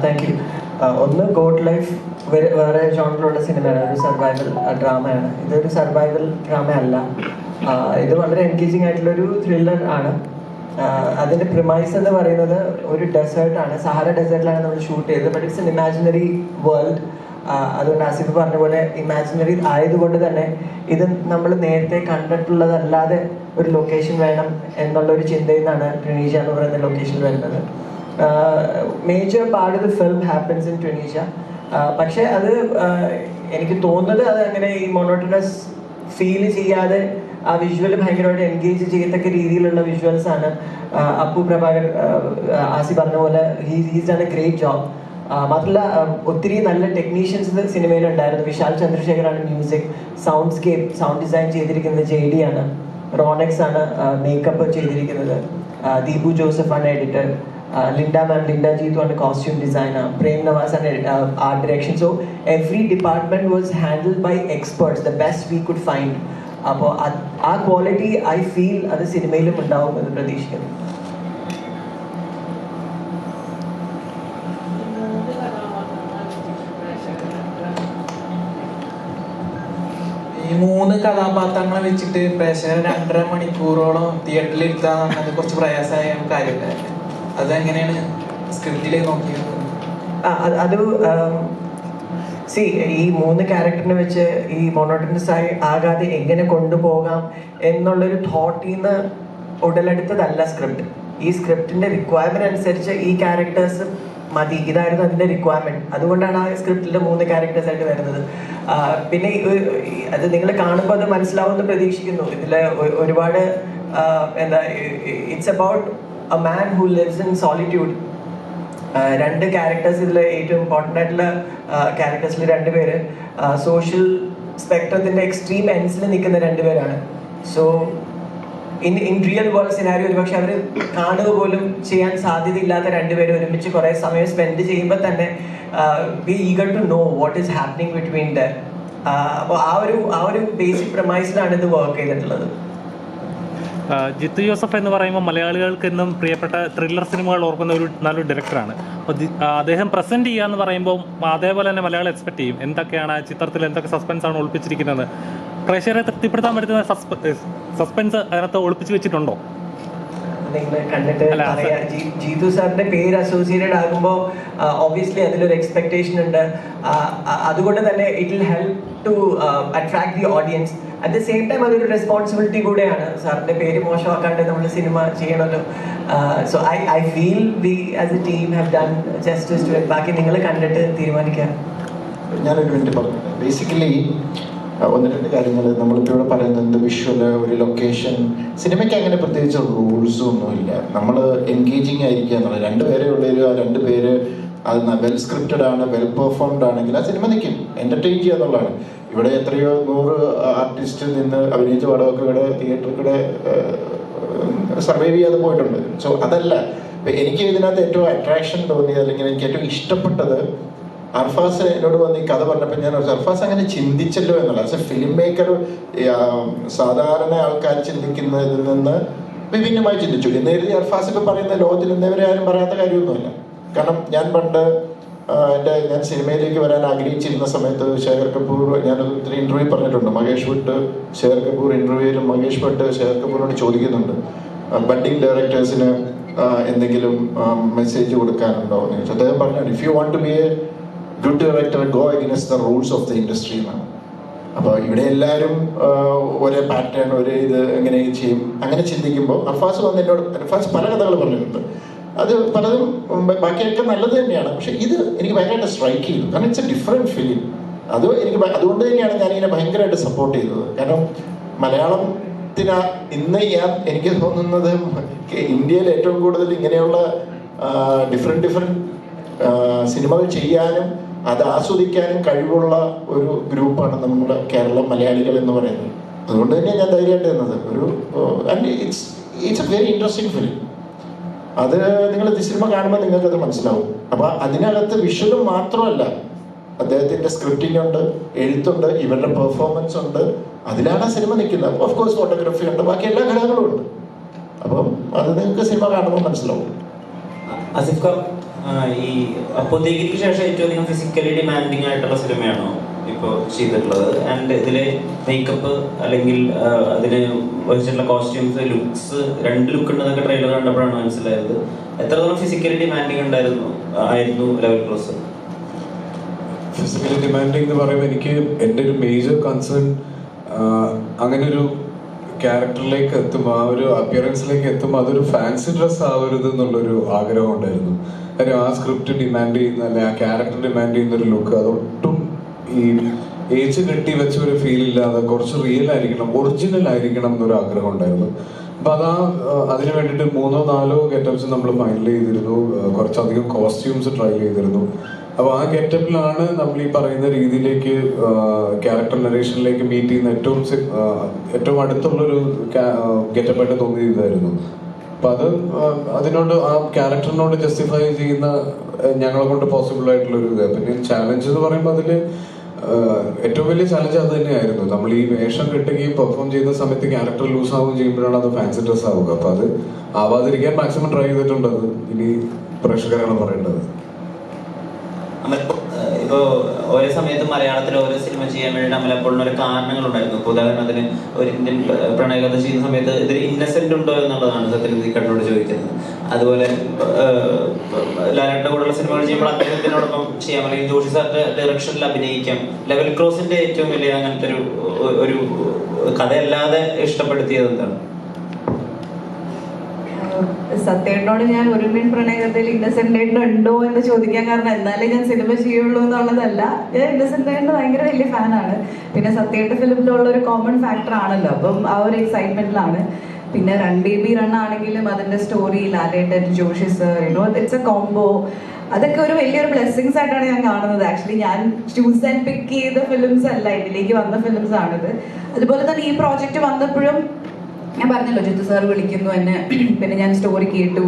Thank you. ഒന്ന് God life വേറെ ജോണറിലുള്ള സിനിമയാണ്, ഒരു സർവൈവൽ ഡ്രാമയാണ്. ഇതൊരു സർവൈവൽ ഡ്രാമ അല്ല, ഇത് വളരെ എൻഗേജിങ് ആയിട്ടുള്ളൊരു ത്രില്ലർ ആണ്. അതിൻ്റെ പ്രിമൈസ് എന്ന് പറയുന്നത് ഒരു ഡെസേർട്ടാണ്, സഹാര ഡെസേർട്ടിലാണ് നമ്മൾ ഷൂട്ട് ചെയ്തത്. But it's an imaginary world. അതുകൊണ്ട് ആസിഫ് പറഞ്ഞ പോലെ ഇമാജിനറി ആയതുകൊണ്ട് തന്നെ ഇത് നമ്മൾ നേരത്തെ കണ്ടിട്ടുള്ളതല്ലാതെ ഒരു ലൊക്കേഷൻ വേണം എന്നുള്ളൊരു ചിന്തയിൽ നിന്നാണ് ട്യുണീഷ്യ എന്ന് പറയുന്ന ലൊക്കേഷൻ വരുന്നത്. Major part of the film happens in Tunisia. പക്ഷേ അത് എനിക്ക് തോന്നുന്നത് അത് അങ്ങനെ ഈ മൊണോട്ടണസ് ഫീൽ ചെയ്യാതെ ആ വിഷ്വൽ ഭയങ്കരമായിട്ട് എൻഗേജ് ചെയ്യത്തക്ക രീതിയിലുള്ള വിഷ്വൽസ് ആണ്. അപ്പു പ്രഭാകർ ആസി പറഞ്ഞ പോലെ he's done a great job. മാത്രമല്ല ഒത്തിരി നല്ല ടെക്നീഷ്യൻസ് സിനിമയിലുണ്ടായിരുന്നു. വിശാൽ ചന്ദ്രശേഖറാണ് മ്യൂസിക്, സൗണ്ട് ഡിസൈൻ ചെയ്തിരിക്കുന്നത് JD ആണ്, റോണെക്സ് ആണ് മേക്കപ്പ് ചെയ്തിരിക്കുന്നത്, ദീപു ജോസഫ് ആണ് എഡിറ്റർ, ലിൻഡ ജീതു ആണ് കോസ്റ്റ്യൂം ഡിസൈനർ, പ്രേം നവാസ് ആണ് art direction. So every department was handled by experts, the best we could find. അപ്പോൾ ആ ക്വാളിറ്റി ഐ ഫീൽ അത് സിനിമയിലും ഉണ്ടാവും എന്ന് പ്രതീക്ഷിക്കുന്നു. ഈ 3 കഥാപാത്രങ്ങളെ വെച്ചിട്ട് പ്രേക്ഷകർ 2.5 മണിക്കൂറോളം തിയേറ്ററിൽ ഇരുത്താൻ അത് കുറച്ച് പ്രയാസമായ കാര്യമല്ലേ? അതെങ്ങനെയാണ് സ്ക്രിപ്റ്റിലേക്ക് നോക്കിയത്? അത് ഈ 3 ക്യാരക്ടറിനെ വെച്ച് ഈ മോണോട്ടണസ് ആകാതെ എങ്ങനെ കൊണ്ടുപോകാം എന്നുള്ളൊരു തോട്ടിൽ നിന്ന് ഉടലെടുത്തതല്ല സ്ക്രിപ്റ്റ്. ഈ സ്ക്രിപ്റ്റിന്റെ റിക്വയർമെന്റ് അനുസരിച്ച് ഈ ക്യാരക്ടേഴ്സ് മതി, ഇതായിരുന്നു അതിന്റെ റിക്വയർമെന്റ്. അതുകൊണ്ടാണ് ആ സ്ക്രിപ്റ്റിൽ 3 ക്യാരക്ടേഴ്സ് ആയിട്ട് വരുന്നത്. പിന്നെ അത് നിങ്ങൾ കാണുമ്പോൾ അത് മനസ്സിലാവുമെന്ന് പ്രതീക്ഷിക്കുന്നു. ഇതിൽ ഒരുപാട് എന്താ, it's about a man who lives in solitude. 2 characters ഇതിൽ ഏറ്റവും ഇമ്പോർട്ടൻ്റ് ആയിട്ടുള്ള ക്യാരക്ടേഴ്സിൽ 2 പേര് സോഷ്യൽ സ്പെക്ട്രത്തിൻ്റെ എക്സ്ട്രീം എൻഡ്സിൽ നിൽക്കുന്ന 2 പേരാണ്. So in real world scenario ഒരുപക്ഷെ അവർ കാണുക പോലും ചെയ്യാൻ സാധ്യതയില്ലാത്ത 2 പേര് ഒരുമിച്ച് കുറേ സമയം സ്പെൻഡ് ചെയ്യുമ്പോൾ തന്നെ we eager to know what is happening between the. അപ്പോൾ ആ ഒരു ബേസിക് പ്രമൈസിലാണ് ഇത് വർക്ക് ചെയ്തിട്ടുള്ളത്. ജിത്തു ജോസഫ് എന്ന് പറയുമ്പോൾ മലയാളികൾക്ക് എന്നും പ്രിയപ്പെട്ട ത്രില്ലർ സിനിമകൾ ഓർക്കുന്ന ഒരു നല്ലൊരു ഡയറക്ടറാണ്. അപ്പോൾ അദ്ദേഹം പ്രസൻറ്റ് ചെയ്യുക എന്ന് പറയുമ്പോൾ അതേപോലെ തന്നെ മലയാളം എക്സ്പെക്ട് ചെയ്യും എന്തൊക്കെയാണ് ചിത്രത്തിൽ, എന്തൊക്കെ സസ്പെൻസ് ആണ് ഒളിപ്പിച്ചിരിക്കുന്നത്, പ്രേക്ഷകരെ തൃപ്തിപ്പെടുത്താൻ പറ്റുന്ന സസ്പെൻസ് അതിനകത്ത് ഒളിപ്പിച്ച് വെച്ചിട്ടുണ്ടോ? കണ്ടിട്ട് ജീതു സാറിന്റെ പേര് അസോസിയേറ്റഡ് ആകുമ്പോൾ ഒബ്വിയസ്ലി അതിലൊരു എക്സ്പെക്ടേഷൻ ഉണ്ട്. അതുകൊണ്ട് തന്നെ it will help to attract the audience. At the same time അതൊരു റെസ്പോൺസിബിലിറ്റി കൂടെയാണ്. സാറിന്റെ പേര് മോശമാക്കാണ്ട് നമ്മൾ സിനിമ ചെയ്യണമല്ലോ. So I feel we as a team have done justice to it. ബാക്കി നിങ്ങൾ കണ്ടിട്ട് തീരുമാനിക്കാം. ഞാനൊരു മിനിറ്റ് പറഞ്ഞു. ബേസിക്കലി 1-2 കാര്യങ്ങൾ നമ്മളിപ്പോൾ ഇവിടെ പറയുന്നത്, വിഷ്വല്, ഒരു ലൊക്കേഷൻ. സിനിമയ്ക്ക് അങ്ങനെ പ്രത്യേകിച്ച് റൂൾസും ഒന്നുമില്ല. നമ്മൾ എൻഗേജിങ് ആയിരിക്കുക എന്നുള്ളത്. 2 പേരെ ഉള്ളൊരു ആ 2 പേര് അത് വെൽ സ്ക്രിപ്റ്റഡ് ആണ്, വെൽ പെർഫോംഡ് ആണെങ്കിൽ ആ സിനിമ നിൽക്കും, എൻ്റർടൈൻ ചെയ്യുക എന്നുള്ളതാണ്. ഇവിടെ എത്രയോ 100 ആർട്ടിസ്റ്റ് നിന്ന് അഭിനയിച്ച പടമൊക്കെ ഇവിടെ തിയേറ്ററിൽ കൂടെ സർവൈവ് ചെയ്യാതെ പോയിട്ടുണ്ട്. സോ അതല്ല എനിക്ക് ഇതിനകത്ത് ഏറ്റവും അട്രാക്ഷൻ തോന്നിയത്, അല്ലെങ്കിൽ എനിക്ക് ഏറ്റവും ഇഷ്ടപ്പെട്ടത്, അർഫാസ് എന്നോട് വന്ന് ഈ കഥ പറഞ്ഞപ്പോൾ ഞാൻ അർഫാസ് അങ്ങനെ ചിന്തിച്ചല്ലോ എന്നുള്ള. ആസ് എ ഫിലിം മേക്കർ സാധാരണ ആൾക്കാർ ചിന്തിക്കുന്നതിൽ നിന്ന് വിഭിന്നമായി ചിന്തിച്ചു. എന്ന് കരുതി അർഫാസ് ഇപ്പം പറയുന്ന ലോകത്തിൽ ഇന്നേവരെ ആരും പറയാത്ത കാര്യമൊന്നുമല്ല. കാരണം ഞാൻ പണ്ട് ഞാൻ സിനിമയിലേക്ക് വരാൻ ആഗ്രഹിച്ചിരുന്ന സമയത്ത് ശേഖർ കപൂർ, ഞാൻ ഒത്തിരി ഇൻ്റർവ്യൂ പറഞ്ഞിട്ടുണ്ട്, മഹേഷ് ഭട്ട് ശേഖർ കപൂർ ഇൻ്റർവ്യൂവിലും മഹേഷ് ഭട്ട് ശേഖർ കപൂറിനോട് ചോദിക്കുന്നുണ്ട് ബഡ്ഡിങ് ഡയറക്ടേഴ്സിന് എന്തെങ്കിലും മെസ്സേജ് കൊടുക്കാനുണ്ടോ എന്ന് ചോദിച്ചു. അദ്ദേഹം പറഞ്ഞു, if you want to be a good director go against the rules of the industry എന്നാണ്. അപ്പോൾ ഇവിടെ എല്ലാവരും ഒരേ പാറ്റേൺ, ഒരേ ഇത് എങ്ങനെ ചെയ്യും, അങ്ങനെ ചിന്തിക്കുമ്പോൾ അർഫാസ് വന്ന് എന്നോട്, അർഫാസ് പല കഥകൾ പറഞ്ഞിട്ടുണ്ട്. അത് പലതും ബാക്കിയൊക്കെ നല്ലത് തന്നെയാണ്. പക്ഷെ ഇത് എനിക്ക് ഭയങ്കരമായിട്ട് സ്ട്രൈക്ക് ചെയ്തു. കാരണം ഇറ്റ്സ് എ ഡിഫറെൻറ്റ് ഫിലിം. അതുകൊണ്ട് തന്നെയാണ് ഞാനിങ്ങനെ ഭയങ്കരമായിട്ട് സപ്പോർട്ട് ചെയ്തത്. കാരണം മലയാളത്തിന് ഇന്ന് എനിക്ക് തോന്നുന്നത് ഇന്ത്യയിൽ ഏറ്റവും കൂടുതൽ ഇങ്ങനെയുള്ള ഡിഫറെൻറ്റ് സിനിമകൾ ചെയ്യാനും അത് ആസ്വദിക്കാനും കഴിവുള്ള ഒരു ഗ്രൂപ്പാണ് നമ്മുടെ കേരളം മലയാളികൾ എന്ന് പറയുന്നത്. അതുകൊണ്ട് തന്നെയാണ് ഞാൻ ധൈര്യമായിട്ട് തന്നത്. It's A very interesting film. അത് നിങ്ങൾ സിനിമ കാണുമ്പോൾ നിങ്ങൾക്കത് മനസ്സിലാവും. അപ്പോൾ അതിനകത്ത് വിഷ്വലും മാത്രമല്ല, അദ്ദേഹത്തിൻ്റെ സ്ക്രിപ്റ്റിംഗ് ഉണ്ട്, എഴുത്തുണ്ട്, ഇവരുടെ പെർഫോമൻസ് ഉണ്ട്. അതിലാണ് ആ സിനിമ നിൽക്കുന്നത്. ഓഫ് കോഴ്സ് ഫോട്ടോഗ്രാഫി ഉണ്ട്, ബാക്കി എല്ലാ ഘടകങ്ങളും ഉണ്ട്. അപ്പം അത് നിങ്ങൾക്ക് സിനിമ കാണുമ്പോൾ മനസ്സിലാവും. ആസിഫ് ഖാൻ ഈ പുതിയക്ക് ശേഷം ഏറ്റവും അധികം ഫിസിക്കലി ഡിമാൻഡിങ് ആയിട്ടുള്ള സിനിമയാണോ ഇപ്പോൾ ചെയ്തിട്ടുള്ളത്? ആൻഡ് ഇതിലെ മേക്കപ്പ് അല്ലെങ്കിൽ അതിന് വെച്ചിട്ടുള്ള കോസ്റ്റ്യൂംസ്, ലുക്സ്, 2 ലുക്ക് ഉണ്ടെന്നൊക്കെ ട്രെയിലർ കണ്ടപ്പോഴാണ് മനസ്സിലായത്. എത്രത്തോളം ഫിസിക്കലി ഡിമാൻഡിങ് ആയിരുന്നു ലെവൽ ക്രോസ്? ഫിസിക്കലി ഡിമാൻഡിങ് എന്ന് പറയുമ്പോൾ എനിക്ക് എൻ്റെ ഒരു മേജർ കൺസേൺ അങ്ങനെ ഒരു ക്യാരക്ടറിലേക്ക് എത്തുമ്പോൾ, ആ ഒരു അപ്പിയറൻസിലേക്ക് എത്തുമ്പോൾ അതൊരു ഫാൻസി ഡ്രസ് ആവരുത് എന്നുള്ളൊരു ആഗ്രഹം ഉണ്ടായിരുന്നു. കാര്യം ആ സ്ക്രിപ്റ്റ് ഡിമാൻഡ് ചെയ്യുന്ന, അല്ലെ ആ ക്യാരക്ടർ ഡിമാൻഡ് ചെയ്യുന്ന ഒരു ലുക്ക് അതൊട്ടും ഈ ഏജ് കെട്ടി വെച്ച ഒരു ഫീൽ ഇല്ലാതെ കുറച്ച് റിയൽ ആയിരിക്കണം, ഒറിജിനൽ ആയിരിക്കണം എന്നൊരു ആഗ്രഹം ഉണ്ടായിരുന്നു. അപ്പൊ അതിന് വേണ്ടിയിട്ട് 3-4 ഗെറ്റപ്സ് നമ്മൾ ഫൈനൽ ചെയ്തിരുന്നു. കുറച്ചധികം കോസ്റ്റ്യൂംസ് ട്രൈ ചെയ്തിരുന്നു. അപ്പോൾ ആ ഗെറ്റപ്പിലാണ് നമ്മൾ ഈ പറയുന്ന രീതിയിലേക്ക് ക്യാരക്ടർ നറേഷനിലേക്ക് മീറ്റ് ചെയ്യുന്ന ഏറ്റവും അടുത്തുള്ളൊരു ഗെറ്റപ്പായിട്ട് തോന്നിയതായിരുന്നു. അപ്പൊ അതിനോട്, ആ ക്യാരക്ടറിനോട് ജസ്റ്റിഫൈ ചെയ്യുന്ന ഞങ്ങളെ കൊണ്ട് പോസിബിൾ ആയിട്ടുള്ളൊരു ഇത്. പിന്നെ ചാലഞ്ച് എന്ന് പറയുമ്പോൾ അതില് ഏറ്റവും വലിയ ചാലഞ്ച് അത് തന്നെയായിരുന്നു. നമ്മൾ ഈ വേഷം കെട്ടുകയും പെർഫോം ചെയ്യുന്ന സമയത്ത് ക്യാരക്ടർ ലൂസ് ആവുകയും ചെയ്യുമ്പോഴാണ് അത് ഫാൻസി ഡ്രസ് ആവുക. അപ്പൊ അത് ആവാതിരിക്കാൻ മാക്സിമം ട്രൈ ചെയ്തിട്ടുണ്ട്. അത് ഇനി പ്രേക്ഷകരാണ് പറയേണ്ടത്. ഇപ്പോൾ ഓരോ സമയത്ത് മലയാളത്തിൽ ഓരോ സിനിമ ചെയ്യാൻ വേണ്ടിയിട്ട് അമലപ്പോഴും ഓരോ കാരണങ്ങളുണ്ടായിരുന്നു. ഇപ്പോൾ ഉദാഹരണത്തിന് ഒരു ഇന്ത്യൻ പ്രണയകഥ ചെയ്യുന്ന സമയത്ത് ഇതിൽ ഇന്നസെന്റ് ഉണ്ടോ എന്നുള്ളതാണ് സത്യത്തിൽ കണ്ണോട് ചോദിക്കുന്നത്. അതുപോലെ ലാലേട്ടൻ്റെ കൂടെയുള്ള സിനിമകൾ ചെയ്യുമ്പോൾ അദ്ദേഹത്തിനോടൊപ്പം ചെയ്യാം, അല്ലെങ്കിൽ ജോഷി സാറിന്റെ ഡയറക്ഷനിൽ അഭിനയിക്കാം. ലെവൽ ക്രോസിന്റെ ഏറ്റവും വലിയ അങ്ങനത്തെ ഒരു കഥയല്ലാതെ ഇഷ്ടപ്പെടുത്തിയത് എന്താണ്? സത്യേട്ടനോട് ഞാൻ ഒരു മീൻ പ്രണയകഥയിൽ ഇന്നസെന്റ് ആയിട്ട് ഉണ്ടോ എന്ന് ചോദിക്കാൻ കാരണം എന്നാലേ ഞാൻ സിനിമ ചെയ്യുള്ളൂ എന്നുള്ളതല്ല. ഞാൻ ഇന്നസെന്റ് ആയിട്ട് ഭയങ്കര വലിയ ഫാനാണ്. പിന്നെ സത്യേട്ട ഫിലിമിലുള്ള ഒരു കോമൺ ഫാക്ടർ ആണല്ലോ, അപ്പം ആ ഒരു എക്സൈറ്റ്മെന്റിലാണ്. പിന്നെ റൺ ബേബി റൺ ആണെങ്കിലും അതിന്റെ story, Lalettan, Joshi sir, it's a combo. അതൊക്കെ ഒരു വലിയൊരു ബ്ലെസ്സിങ്സ് ആയിട്ടാണ് ഞാൻ കാണുന്നത്. ആക്ച്വലി ഞാൻ ചൂസ് ആൻഡ് പിക്ക് ചെയ്ത ഫിലിംസ് അല്ല, ഇതിലേക്ക് വന്ന ഫിലിംസ് ആണിത്. അതുപോലെ തന്നെ ഈ പ്രോജക്റ്റ് വന്നപ്പോഴും ഞാൻ പറഞ്ഞല്ലോ, ജിത്തു സാർ വിളിക്കുന്നു എന്നെ. പിന്നെ ഞാൻ സ്റ്റോറി കേട്ടു.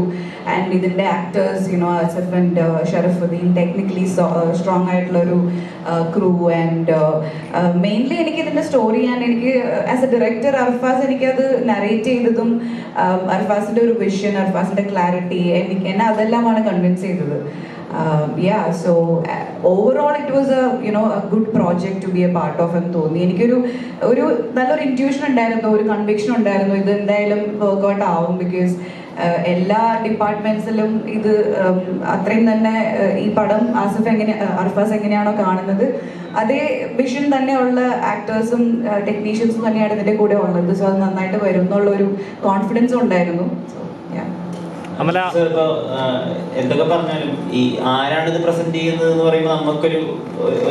ആൻഡ് ഇതിൻ്റെ actors, Asif and Sharafudheen, technically strong ആയിട്ടുള്ളൊരു ക്രൂ. ആൻഡ് മെയിൻലി എനിക്ക് ഇതിൻ്റെ സ്റ്റോറി, എനിക്ക് ആസ് എ ഡയറക്ടർ അർഫാസ് എനിക്കത് നറേറ്റ് ചെയ്തതും അർഫാസിൻ്റെ ഒരു വിഷൻ, അർഫാസിൻ്റെ ക്ലാരിറ്റി, എന്നെ അതെല്ലാമാണ് കൺവിൻസ് ചെയ്തത്. So overall it was a good project to be a part of എന്ന് തോന്നി. എനിക്കൊരു നല്ലൊരു ഇൻറ്റ്യൂഷൻ ഉണ്ടായിരുന്നു, ഒരു കൺവിക്ഷൻ ഉണ്ടായിരുന്നു, ഇത് എന്തായാലും വർക്ക്ഔട്ട് ആവും. ബിക്കോസ് എല്ലാ ഡിപ്പാർട്ട്മെന്റ്സിലും ഇത് അത്രയും തന്നെ ഈ പടം അർഫാസ് എങ്ങനെയാണോ കാണുന്നത് അതേ വിഷൻ തന്നെയുള്ള ആക്ടേഴ്സും ടെക്നീഷ്യൻസും തന്നെയാണ് ഇതിൻ്റെ കൂടെ ഉള്ളത്. സോ അത് നന്നായിട്ട് വരും എന്നുള്ളൊരു കോൺഫിഡൻസും ഉണ്ടായിരുന്നു. അമല, എന്തൊക്കെ പറഞ്ഞാലും ഈ ആരാണ് ഇത് പ്രസന്റ് ചെയ്യുന്നത് എന്ന് പറയുമ്പോൾ നമുക്കൊരു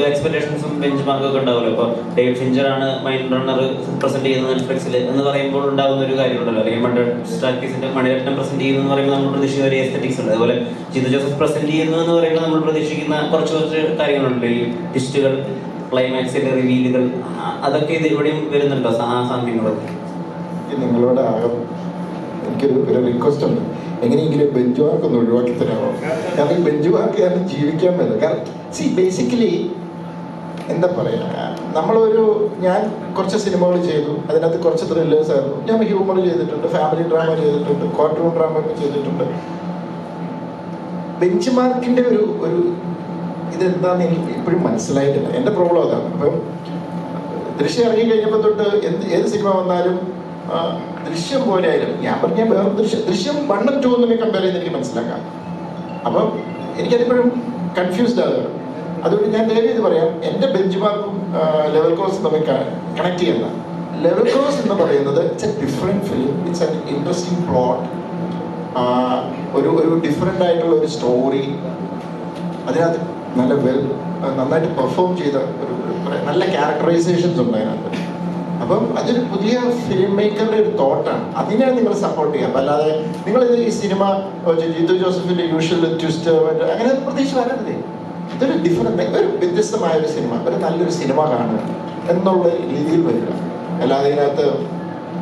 എക്സ്പെക്ടേഷൻസും ബെഞ്ച് മാർക്കൊക്കെ ഉണ്ടാവുമല്ലോ. ഇപ്പോൾ ഡേവിഡ് ഫിഞ്ചർ ആണ് മൈൻഡ് റണ്ണർ പ്രസന്റ് ചെയ്യുന്നത് നെറ്റ്ഫ്ലിക്സിൽ എന്ന് പറയുമ്പോൾ ഉണ്ടാകുന്ന ഒരു കാര്യമുണ്ടല്ലോ. അല്ലെങ്കിൽ മണിരത്നം പ്രസന്റ് ചെയ്യുന്നു എന്ന് പറയുമ്പോൾ നമ്മൾ പ്രതീക്ഷിക്കുന്ന ഒരു എസ്തെറ്റിക്സ് ഉണ്ട്. അതുപോലെ ജിത്തു ജോസഫ് പ്രസന്റ് ചെയ്യുന്നു എന്ന് പറയുമ്പോൾ നമ്മൾ പ്രതീക്ഷിക്കുന്ന കുറച്ച് കാര്യങ്ങളുണ്ട്. ഈ ട്വിസ്റ്റുകൾ, ക്ലൈമാക്സിന്റെ റിവീലുകൾ, അതൊക്കെ ഇത് ഇവിടെയും വരുന്നുണ്ടോ ആ സാമ്യങ്ങളൊക്കെ? നിങ്ങളോട് എനിക്കൊരു റിക്വസ്റ്റ് ഉണ്ട്. എങ്ങനെയെങ്കിലും ബെഞ്ച് മാർക്ക് ഒന്ന് ഒഴിവാക്കി തരാമോ? കാരണം ബെഞ്ച് മാർക്ക് കാരണം ജീവിക്കാൻ പറ്റില്ല. കാരണം ബേസിക്കലി എന്താ പറയുക, ഞാൻ കുറച്ച് സിനിമകൾ ചെയ്തു. അതിനകത്ത് കുറച്ച് ത്രില്ലേഴ്സ് ആയിരുന്നു. ഞാൻ ഹ്യൂമർ ചെയ്തിട്ടുണ്ട്, ഫാമിലി ഡ്രാമ ചെയ്തിട്ടുണ്ട്, കോർട്ട് റൂം ഡ്രാമ ഒക്കെ ചെയ്തിട്ടുണ്ട്. ബെഞ്ച് മാർക്കിൻ്റെ ഒരു ഇതെന്താന്ന് എനിക്ക് ഇപ്പോഴും മനസ്സിലായിട്ടില്ല. എൻ്റെ പ്രോബ്ലം അതാണ്. അപ്പം ദൃശ്യം ഇറങ്ങി കഴിഞ്ഞപ്പോൾ തൊട്ട് ഏത് സിനിമ വന്നാലും ദൃശ്യം പോലെ ആയാലും ഞാൻ പറഞ്ഞ വേറെ ദൃശ്യം 1 ഉം 2 ഒന്നും കമ്പയർ ചെയ്ത് എനിക്ക് മനസ്സിലാക്കാം. അപ്പം എനിക്കതിപ്പോഴും കൺഫ്യൂസ്ഡ് ആകുകയാണ്. അതുകൊണ്ട് ഞാൻ ദയവ് ചെയ്ത് പറയാം, എൻ്റെ ബെഞ്ച് മാർക്കും ലെവൽ ക്രോസ് തമ്മിൽ കണക്ട് ചെയ്യണ്ട. ലെവൽ ക്രോസ് എന്ന് പറയുന്നത് it's A different film, it's an interesting plot, ഒരു ഡിഫറെൻ്റ് ആയിട്ടുള്ള ഒരു സ്റ്റോറി, അതിനകത്ത് നന്നായിട്ട് പെർഫോം ചെയ്ത നല്ല ക്യാരക്ടറൈസേഷൻസ് ഉണ്ട് അതിനകത്ത്. അപ്പം അതൊരു പുതിയ ഫിലിം മേക്കറുടെ ഒരു തോട്ടാണ്. അതിനെയാണ് നിങ്ങൾ സപ്പോർട്ട് ചെയ്യുക. അപ്പം അല്ലാതെ നിങ്ങൾ ഈ സിനിമ ജിത്തു ജോസഫിന്റെ യൂഷ്വൽ ട്വിസ്റ്റ് അങ്ങനെ പ്രതീക്ഷ വരരുതേ. ഇതൊരു ഒരു വ്യത്യസ്തമായ ഒരു സിനിമ, ഒരു നല്ലൊരു സിനിമ കാണുക എന്നുള്ള രീതിയിൽ വരിക. അല്ലാതെ ഇതിനകത്ത്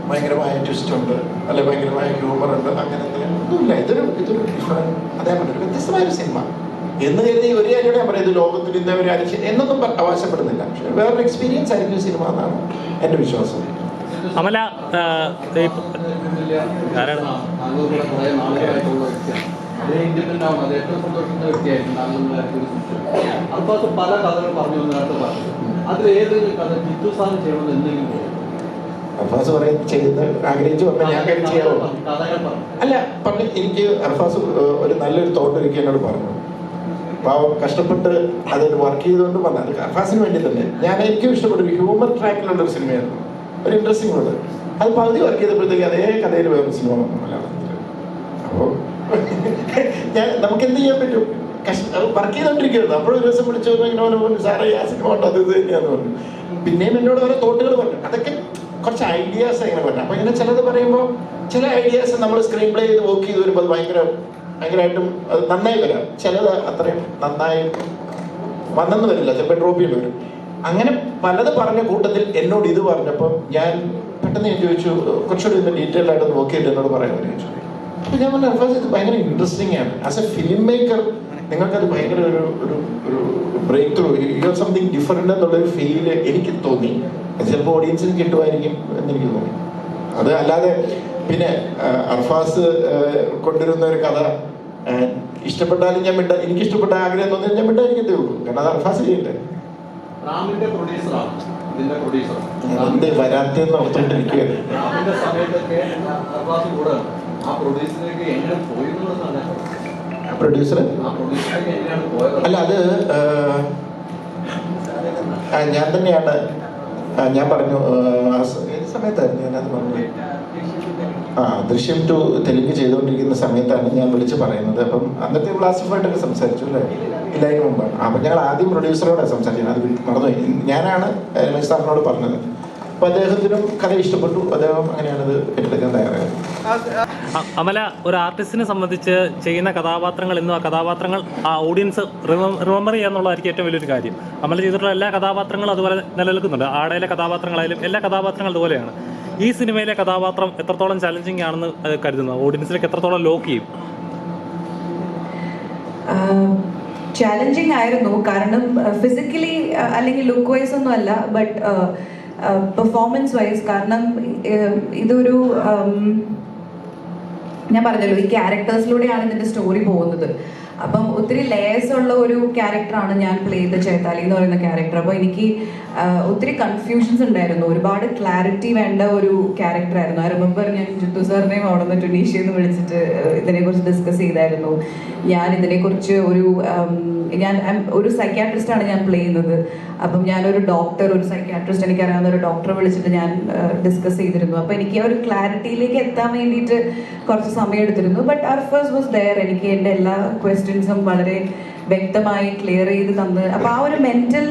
ഭയങ്കരമായ ട്വിസ്റ്റ് ഉണ്ട്, അല്ലെ ഭയങ്കരമായ ഹ്യൂമർ ഉണ്ട്, അങ്ങനെ ഒന്നുമില്ല. ഇതൊരു ഡിഫറെന്റ്, അതേപോലെ ഒരു വ്യത്യസ്തമായൊരു സിനിമ എന്ന് കരുതി ഒരു കാര്യം ഞാൻ പറയുന്നത് ലോകത്തിൽ ഇന്ന ഒരു എന്നൊന്നും അവകാശപ്പെടുന്നില്ല. പക്ഷെ വേറൊരു എക്സ്പീരിയൻസ് ആയിരിക്കും സിനിമ എന്നാണ് എൻ്റെ വിശ്വാസം. അമല, ഇൻഡിപെൻഡന്റ് ആവണം, അത് ഏറ്റവും സന്തോഷിക്കുന്ന വ്യക്തിയായിരിക്കും. അർഫാസ് പല കഥകൾ പറഞ്ഞു നേരത്തെ പറഞ്ഞു. അതിൽ ഏതൊരു കഥ ജിത്തു സാർ ചെയ്യണമെന്ന് എന്തെങ്കിലും തോന്നുന്നു? അർഫാസ് പറയും ചെയ്യുന്ന ആഗ്രഹിച്ചു പറഞ്ഞാൽ ഞാൻ കാര്യം ചെയ്യാവോ? കഥകൾ പറഞ്ഞു. അല്ല പറഞ്ഞു. എനിക്ക് അർഫാസ് ഒരു നല്ലൊരു തോട്ട് ഒരിക്കൽ എന്നോട് പറഞ്ഞു. പാവം കഷ്ടപ്പെട്ട് അതിന് വർക്ക് ചെയ്തുകൊണ്ട് വന്നത് അർഫാസിന് വേണ്ടി തന്നെ. എനിക്കും ഇഷ്ടപ്പെട്ട ഒരു ഹ്യൂമർ ട്രാക്കിലുള്ള ഒരു സിനിമയായിരുന്നു, ഒരു ഇൻട്രസ്റ്റിംഗ് ഉള്ളത്. അത് പകുതി വർക്ക് ചെയ്തപ്പോഴത്തേക്ക് അതേ കഥയിൽ വേറൊരു സിനിമ വന്നു മലയാളത്തിൽ. അപ്പോൾ നമുക്ക് എന്ത് ചെയ്യാൻ പറ്റും? വർക്ക് ചെയ്തോണ്ടിരിക്കുന്നത്. അപ്പോഴൊരു ദിവസം വിളിച്ചു ഇങ്ങനെ സാറേ ആ സിനിമ ഉണ്ട്, അത് ഇത് തന്നെയാന്ന് പറഞ്ഞു. പിന്നെയും എന്നോട് ഓരോ തോട്ടുകൾ പറഞ്ഞു. അതൊക്കെ കുറച്ച് ഐഡിയാസ് ഇങ്ങനെ പറഞ്ഞു. അപ്പൊ ഇങ്ങനെ ചിലത് പറയുമ്പോൾ ചില ഐഡിയാസ് നമ്മൾ സ്ക്രീൻ പ്ലേ ചെയ്ത് വർക്ക് ചെയ്ത് വരുമ്പോൾ അത് ഭയങ്കരമായിട്ടും അത് നന്നായി വരാം. ചിലത് അത്രയും നന്നായി വന്നെന്ന് വരില്ല, ചിലപ്പോൾ ഡ്രോപ്പ് ചെയ്ത് വരും. അങ്ങനെ പലത് പറഞ്ഞ കൂട്ടത്തിൽ എന്നോട് ഇത് പറഞ്ഞപ്പോൾ ഞാൻ പെട്ടെന്ന് ഞാൻ ചോദിച്ചു, കുറച്ചുകൂടി ഒന്ന് ഡീറ്റെയിൽ ആയിട്ട് നോക്കി ചെയ്തിട്ട് എന്നോട് പറയാൻ ചോദിച്ചു. അപ്പൊ ഞാൻ പറഞ്ഞു അർഫാസ് ഇത് ഭയങ്കര ഇൻട്രസ്റ്റിംഗ് ആണ്. ആസ് എ ഫിലിം മേക്കർ നിങ്ങൾക്കത് ഭയങ്കര ഒരു breakthrough, you are something different എന്നുള്ളൊരു ഫീല് എനിക്ക് തോന്നി. അത് ചിലപ്പോൾ ഓഡിയൻസിന് കിട്ടുമായിരിക്കും എന്നെനിക്ക് തോന്നി. അത് അല്ലാതെ പിന്നെ അർഫാസ് കൊണ്ടുവരുന്ന ഒരു കഥ ഇഷ്ടപ്പെട്ടാലും ഞാൻ എനിക്ക് ഇഷ്ടപ്പെട്ട ആഗ്രഹം തോന്നിയാൽ ഞാൻ മിണ്ടായിരിക്കത്തേ ഉള്ളൂ. കാരണം അത് അർഫാസ് ചെയ്യട്ടെ. റാമിന്റെ പ്രൊഡ്യൂസറാണ്, ഇതിന്റെ പ്രൊഡ്യൂസർ. എന്ത് വരാത്തെന്ന് ഓർത്തോണ്ടിരിക്കുകയാണ്. റാമിന്റെ സമയത്തൊക്കെ അർഫാസ് കൂടെ ആ പ്രൊഡ്യൂസറിലേക്ക് എങ്ങനെ പോയി എന്നുള്ളതാണ്. പ്രൊഡ്യൂസർ ആ പ്രൊഡ്യൂസറിലേക്ക് എങ്ങനെയാണ് പോയത്? അല്ല അത് ഞാൻ തന്നെയാണ്. ഞാൻ പറഞ്ഞു ഏത് സമയത്തായിരുന്നു ഞാനത് പറഞ്ഞു. ദൃശ്യം 2 തെലുങ്ക് ചെയ്തുകൊണ്ടിരിക്കുന്ന സമയത്താണ് ഞാൻ വിളിച്ച് പറയുന്നത്. അപ്പം അന്നത്തെ ബ്ലാസ്റ്റിഫായിട്ടൊക്കെ സംസാരിച്ചു അല്ലേ, ഇല്ലായ്മ മുമ്പാണ്. അപ്പം ഞങ്ങൾ ആദ്യം പ്രൊഡ്യൂസറോടാണ് സംസാരിക്കുന്നത്. അത് മറന്നുപോയി. ഞാനാണ് രമേശ് സാറിനോട് പറഞ്ഞത്. അപ്പൊ അദ്ദേഹത്തിനും കഥ ഇഷ്ടപ്പെട്ടു. അദ്ദേഹം അങ്ങനെയാണത് ഏറ്റെടുക്കാൻ തയ്യാറായത്. അമല, ഒരു ആർട്ടിസ്റ്റിനെ സംബന്ധിച്ച് ചെയ്യുന്ന കഥാപാത്രങ്ങൾ എന്നും ആ കഥാപാത്രങ്ങൾ ആ ഓഡിയൻസ് റിമെമ്പർ ചെയ്യുക എന്നുള്ളതായിരിക്കും ഏറ്റവും വലിയൊരു കാര്യം. അമല ചെയ്തിട്ടുള്ള എല്ലാ കഥാപാത്രങ്ങളും അതുപോലെ നിലനിൽക്കുന്നുണ്ട്. ആടയിലെ കഥാപാത്രങ്ങളായാലും എല്ലാ കഥാപാത്രങ്ങളും അതുപോലെയാണ്. ഈ സിനിമയിലെ കഥാപാത്രം എത്രത്തോളം ചലഞ്ചിങ് ആണെന്ന് കരുതുന്നു? ഓഡിയൻസിലേക്ക് എത്രത്തോളം ലോക്ക് ചെയ്യും? ചാലഞ്ചിങ് ആയിരുന്നു. കാരണം ഫിസിക്കലി അല്ലെങ്കിൽ ലുക്ക് വൈസ് ഒന്നും അല്ല, ബട്ട് പെർഫോമൻസ് വൈസ്. കാരണം ഇതൊരു ഞാൻ പറഞ്ഞല്ലോ, ഈ ക്യാരക്ടേഴ്സിലൂടെയാണ് ഇതിന്റെ സ്റ്റോറി പോകുന്നത്. അപ്പം ഒത്തിരി ലേയേഴ്സ് ഉള്ള ഒരു ക്യാരക്ടറാണ് ഞാൻ പ്ലേ ചെയ്ത ചേത്താലി എന്ന് പറയുന്ന ക്യാരക്ടർ. അപ്പോൾ എനിക്ക് ഒത്തിരി കൺഫ്യൂഷൻസ് ഉണ്ടായിരുന്നു. ഒരുപാട് ക്ലാരിറ്റി വേണ്ട ഒരു ക്യാരക്ടറായിരുന്നു. ഐ റിമെമ്പർ ഞാൻ ജിത്തു സാറിനെയും അവിടെ നിന്ന് ടുണീഷ്യന്ന് വിളിച്ചിട്ട് ഇതിനെക്കുറിച്ച് ഡിസ്കസ് ചെയ്തായിരുന്നു. ഞാൻ ഇതിനെക്കുറിച്ച് ഞാൻ ഒരു സൈക്യാട്രിസ്റ്റാണ് ഞാൻ പ്ലേ ചെയ്യുന്നത്. അപ്പം ഞാനൊരു ഡോക്ടർ, ഒരു സൈക്യാട്രിസ്റ്റ്, എനിക്കറിയാവുന്ന ഒരു ഡോക്ടറെ വിളിച്ചിട്ട് ഞാൻ ഡിസ്കസ് ചെയ്തിരുന്നു. അപ്പം എനിക്ക് ആ ഒരു ക്ലാരിറ്റിയിലേക്ക് എത്താൻ വേണ്ടിയിട്ട് കുറച്ച് സമയം എടുത്തിരുന്നു. But Arfaz was there. എനിക്ക് എൻ്റെ എല്ലാ ക്വസ്റ്റ്യൻസും വളരെ വ്യക്തമായി ക്ലിയർ ചെയ്ത് തന്ന്. അപ്പോൾ ആ ഒരു മെന്റൽ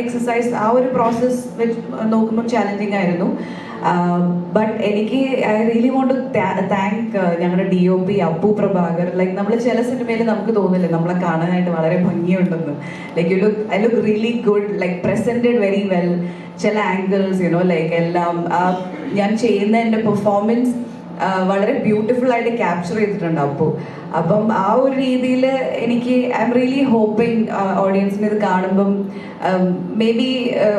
എക്സസൈസ്, ആ ഒരു പ്രോസസ്സ് വെച്ച് നോക്കുമ്പോൾ ചാലഞ്ചിങ് ആയിരുന്നു. ബട്ട് എനിക്ക് I really want to thank ഞങ്ങളുടെ DOP അപ്പു പ്രഭാകർ. ലൈക്ക് നമ്മൾ ചില സിനിമയിൽ നമുക്ക് തോന്നില്ലേ നമ്മളെ കാണാനായിട്ട് വളരെ ഭംഗിയുണ്ടെന്ന്. Like I look really good, like presented very well. ചില ആംഗിൾസ് ലൈക്ക് എല്ലാം ഞാൻ ചെയ്യുന്ന എൻ്റെ പെർഫോമൻസ് വളരെ ബ്യൂട്ടിഫുൾ ആയിട്ട് ക്യാപ്ചർ ചെയ്തിട്ടുണ്ട് അപ്പോൾ. അപ്പം ആ ഒരു രീതിയിൽ എനിക്ക് ഐ എം റിയലി ഹോപ്പിംഗ് ഓഡിയൻസിന് ഇത് കാണുമ്പം മേ ബി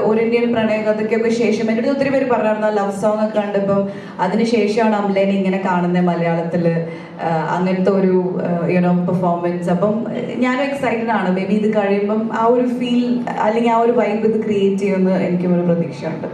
ഒരു ഇന്ത്യൻ പ്രണയകഥയ്ക്കൊക്കെ ശേഷം എൻ്റെ ഒത്തിരി പേര് പറഞ്ഞിരുന്ന ലവ് സോങ് ഒക്കെ കണ്ടപ്പം അതിനുശേഷമാണ് അമലേനെ ഇങ്ങനെ കാണുന്നത് മലയാളത്തിൽ, അങ്ങനത്തെ ഒരു പെർഫോമൻസ്. അപ്പം ഞാനും എക്സൈറ്റഡ് ആണ്. മേ ബി ഇത് കഴിയുമ്പം ആ ഒരു ഫീൽ അല്ലെങ്കിൽ ആ ഒരു വൈബ് ഇത് ക്രിയേറ്റ് ചെയ്യുമെന്ന് എനിക്കും ഒരു പ്രതീക്ഷയുണ്ട്.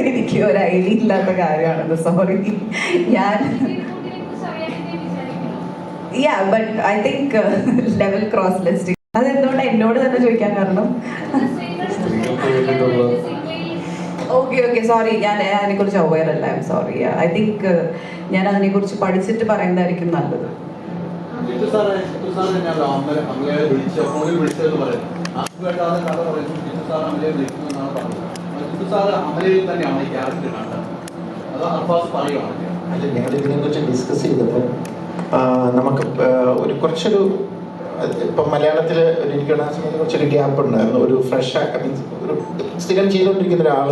എനിക്ക് ഒരു ഐഡിയ ഇല്ലാത്ത കാര്യമാണത്, സോറി. ഞാൻ but I think level cross listing അതെന്തുകൊണ്ട് എന്നോട് തന്നെ ചോദിക്കാൻ കാരണം? ഓക്കെ സോറി, ഞാൻ അതിനെക്കുറിച്ച് അവെയർ അല്ല. I am sorry. I think ഞാൻ അതിനെക്കുറിച്ച് പഠിച്ചിട്ട് പറയുന്നതായിരിക്കും നല്ലത്. അല്ല, ഞങ്ങൾ ഇതിനെക്കുറിച്ച് ഡിസ്കസ് ചെയ്തപ്പോൾ നമുക്ക് കുറച്ചൊരു ഇപ്പം മലയാളത്തിൽ എനിക്ക് സമയത്ത് കുറച്ചൊരു ഗ്യാപ്പ് ഉണ്ടായിരുന്നു. ഒരു ഫ്രഷ് മീൻസ് ഒരു സ്ഥിരം ചെയ്തുകൊണ്ടിരിക്കുന്ന ഒരാൾ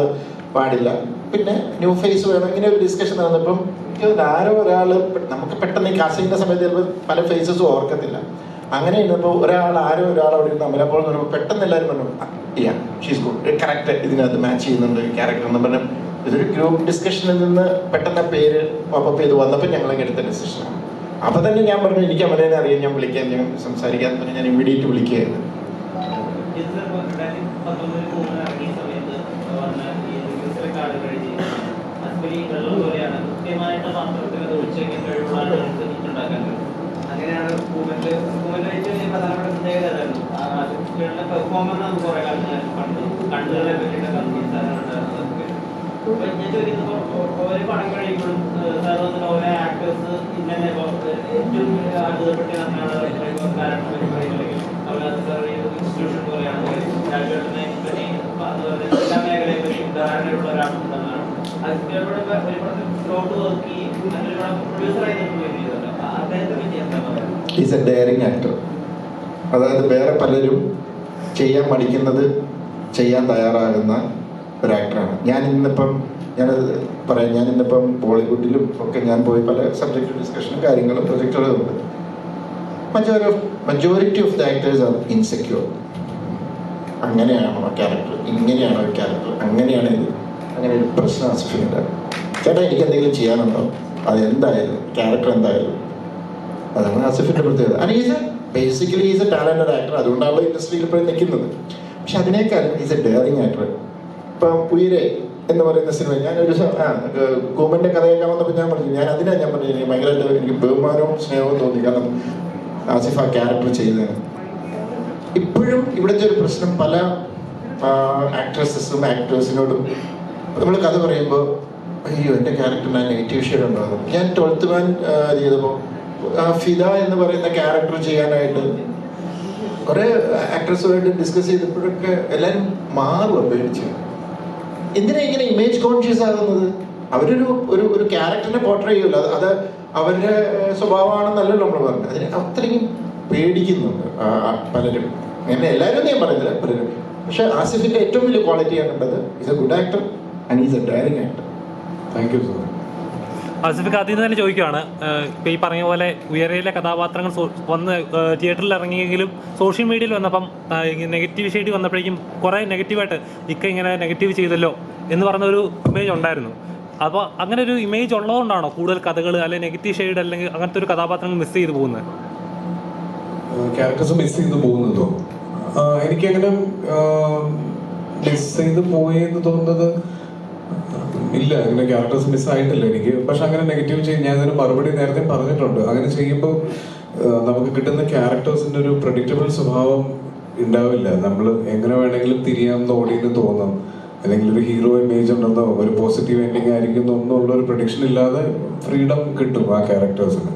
പാടില്ല. പിന്നെ ന്യൂ ഫേസ് വേണം, ഇങ്ങനെ ഒരു ഡിസ്കഷൻ നടന്നപ്പം ആരോ ഒരാൾ നമുക്ക് പെട്ടെന്ന് ഈ കാസ്റ്റിങ്ങിന്റെ സമയത്ത് ചിലപ്പോൾ പല ഫേസസും ഓർക്കത്തില്ല. അങ്ങനെ ഇരുന്നപ്പോൾ ആരോ ഒരാൾ അവിടെ ഇരുന്ന് അമലപ്പോൾ എന്ന് പറയുമ്പോൾ പെട്ടെന്ന് എല്ലാവരും പറഞ്ഞു ഷീസ് ഗുഡ്, കറക്റ്റ്, ഇതിനകത്ത് മാച്ച് ചെയ്യുന്നുണ്ട് ക്യാരക്ടർ എന്ന് പറഞ്ഞാൽ ഇതൊരു ഗ്രൂപ്പ് ഡിസ്കഷനിൽ നിന്ന് പെട്ടെന്ന് ആ പേര് പോപ്പപ്പ് ചെയ്ത് വന്നപ്പോൾ ഞങ്ങളൊക്കെ എടുത്ത ഡിസിഷനാണ്. അപ്പോൾ തന്നെ ഞാൻ പറഞ്ഞു എനിക്ക് അമലേനെ അറിയാം, ഞാൻ വിളിക്കാൻ, ഞാൻ സംസാരിക്കാൻ പറഞ്ഞ് ഞാൻ ഇമ്മീഡിയറ്റ് വിളിക്കുകയായിരുന്നു. അങ്ങനെയാണ് പ്രധാനപ്പെട്ട പ്രത്യേകതയായിരുന്നു പെർഫോമൻസ് നമുക്ക് കുറെ കണ്ടുകളെ പറ്റിയിട്ടൊക്കെ ഞാൻ ചോദിക്കുന്നത് ഓരോ പടം കഴിയുമ്പോഴും സാർ വന്നിട്ട് ഓരോ ആക്ടേഴ്സ് ഇന്നെ ഏറ്റവും അത്ഭുതപ്പെട്ട ഇൻസ്റ്റിറ്റ്യൂഷൻ പോലെയാണ് രാജേട്ടനെ പറ്റി അതുപോലെ എല്ലാ മേഖലയെ പറ്റി ധാരണയുള്ള ഒരാളുണ്ടെന്നാണ്. അതിലൂടെ ഒരു പടത്തിൽ ത്രോട്ട് നോക്കി നല്ലൊരു പടം പ്രൊഡ്യൂസറായി ചെയ്തിട്ടുണ്ട്. അദ്ദേഹത്തെ പറ്റി എന്താ പറയുക? Is A daring actor. അതായത് വേറെ പലരും ചെയ്യാൻ മടിക്കുന്നത് ചെയ്യാൻ തയ്യാറാകുന്ന ഒരു ആക്ടറാണ്. ഞാനത് പറയാം, ഞാനിന്നിപ്പം ബോളിവുഡിലും ഒക്കെ ഞാൻ പോയി പല സബ്ജക്റ്റ് ഡിസ്കഷനും കാര്യങ്ങളും പ്രൊജക്റ്റുകളും ഉണ്ട്. Majority of the actors are insecure. അങ്ങനെയാണോ ആ ക്യാരക്ടർ, ഇങ്ങനെയാണോ ഈ ക്യാരക്ടർ, അങ്ങനെയാണ് ഇത്, അങ്ങനെ ഒരു പ്രശ്നം ആസിഫിനുണ്ട്. ചേട്ടാ എനിക്ക് എന്തെങ്കിലും ചെയ്യാനുണ്ടോ, അതെന്തായാലും ക്യാരക്ടർ എന്തായാലും, അതാണ് ആസിഫിൻ്റെ പ്രത്യേകത. And is basically is A talented actor, അതുകൊണ്ടാണല്ലോ ഇൻഡസ്ട്രിയിൽ ഇപ്പോഴും നിൽക്കുന്നത്. പക്ഷെ അതിനേക്കാൾ ഈസ് എ ഡെയറിങ് ആക്ടർ. ഇപ്പം ഉയരെ എന്ന് പറയുന്ന സിനിമ ഞാനൊരു കൂമൻ്റെ കഥയൊക്കെ വന്നപ്പോൾ ഞാൻ പറഞ്ഞു, ഞാൻ പറഞ്ഞു എനിക്ക് ഭയങ്കരമായിട്ട് എനിക്ക് ബഹുമാനവും സ്നേഹവും തോന്നി, കാരണം ആസിഫ് ആ ക്യാരക്ടർ ചെയ്തതിന്. ഇപ്പോഴും ഇവിടുത്തെ ഒരു പ്രശ്നം പല ആക്ട്രസസും ആക്ടേഴ്സിനോടും നമ്മൾ കഥ പറയുമ്പോൾ അയ്യോ എൻ്റെ ക്യാരക്ടറിന് നെഗറ്റീവ് ഷെയ്ഡ് ഉണ്ടാകും. ഞാൻ 12th Man ചെയ്തപ്പോൾ ഫിദ എന്ന് പറയുന്ന ക്യാരക്ടർ ചെയ്യാനായിട്ട് കുറേ ആക്ട്രസുമായിട്ട് ഡിസ്കസ് ചെയ്തപ്പോഴൊക്കെ എല്ലാവരും മാറുക പേടിച്ച്. എന്തിനാ ഇങ്ങനെ ഇമേജ് കോൺഷ്യസ് ആകുന്നത്? അവരൊരു ഒരു ക്യാരക്ടറിനെ പോർട്രേ ചെയ്യുമല്ലോ, അത് അവരുടെ സ്വഭാവമാണെന്നല്ലല്ലോ നമ്മൾ പറഞ്ഞത്. അതിന് അത്രയും പേടിക്കുന്നുണ്ട് പലരും. അങ്ങനെ എല്ലാവരും ഞാൻ പറയുന്നില്ല, പലരും. പക്ഷെ ആസിഫിന്റെ ഏറ്റവും വലിയ ക്വാളിറ്റിയാണ് കണ്ടത്. Is a good actor and is a daring actor. Thank you sir. ആസിഫിക്ക് ആദ്യം തന്നെ ചോദിക്കുകയാണ്, ഇപ്പോൾ ഈ പറഞ്ഞ പോലെ ഉയരയിലെ കഥാപാത്രങ്ങൾ വന്ന് തിയേറ്ററിൽ ഇറങ്ങിയെങ്കിലും സോഷ്യൽ മീഡിയയിൽ വന്നപ്പം നെഗറ്റീവ് ഷെയ്ഡ് വന്നപ്പോഴേക്കും കുറേ നെഗറ്റീവായിട്ട് ഇങ്ങനെ നെഗറ്റീവ് ചെയ്തല്ലോ എന്ന് പറഞ്ഞൊരു ഇമേജ് ഉണ്ടായിരുന്നു. അപ്പോൾ അങ്ങനെ ഒരു ഇമേജ് ഉള്ളതുകൊണ്ടാണോ കൂടുതൽ കഥകൾ അല്ലെങ്കിൽ നെഗറ്റീവ് ഷെയ്ഡ് അല്ലെങ്കിൽ അങ്ങനത്തെ ഒരു കഥാപാത്രങ്ങൾ മിസ് ചെയ്ത് പോകുന്നത്? ക്യാരക്ടേഴ്സ് മിസ് ചെയ്ത് പോകുന്നതോ? എനിക്കങ്ങനെ മിസ് ചെയ്ത് പോയെന്ന് തോന്നുന്നത് ഇല്ല. അങ്ങനെ ക്യാരക്ടേഴ്സ് മിസ്സായിട്ടില്ല എനിക്ക്. പക്ഷെ അങ്ങനെ നെഗറ്റീവ് ചെയ്യും, ഞാൻ അതിന് മറുപടി നേരത്തെ പറഞ്ഞിട്ടുണ്ട്. അങ്ങനെ ചെയ്യുമ്പോൾ നമുക്ക് കിട്ടുന്ന ക്യാരക്ടേഴ്സിൻ്റെ ഒരു പ്രഡിക്റ്റബിൾ സ്വഭാവം ഉണ്ടാവില്ല. നമ്മൾ എങ്ങനെ വേണമെങ്കിലും തിരിയാമെന്ന് ഓടിയെന്ന് തോന്നാം, അല്ലെങ്കിൽ ഒരു ഹീറോ ഇമേജ് ഉണ്ടെന്നോ ഒരു പോസിറ്റീവ് എൻഡിങ് ആയിരിക്കും എന്നുള്ള ഒരു പ്രഡിക്ഷൻ ഇല്ലാതെ ഫ്രീഡം കിട്ടും ആ ക്യാരക്ടേഴ്സിന്.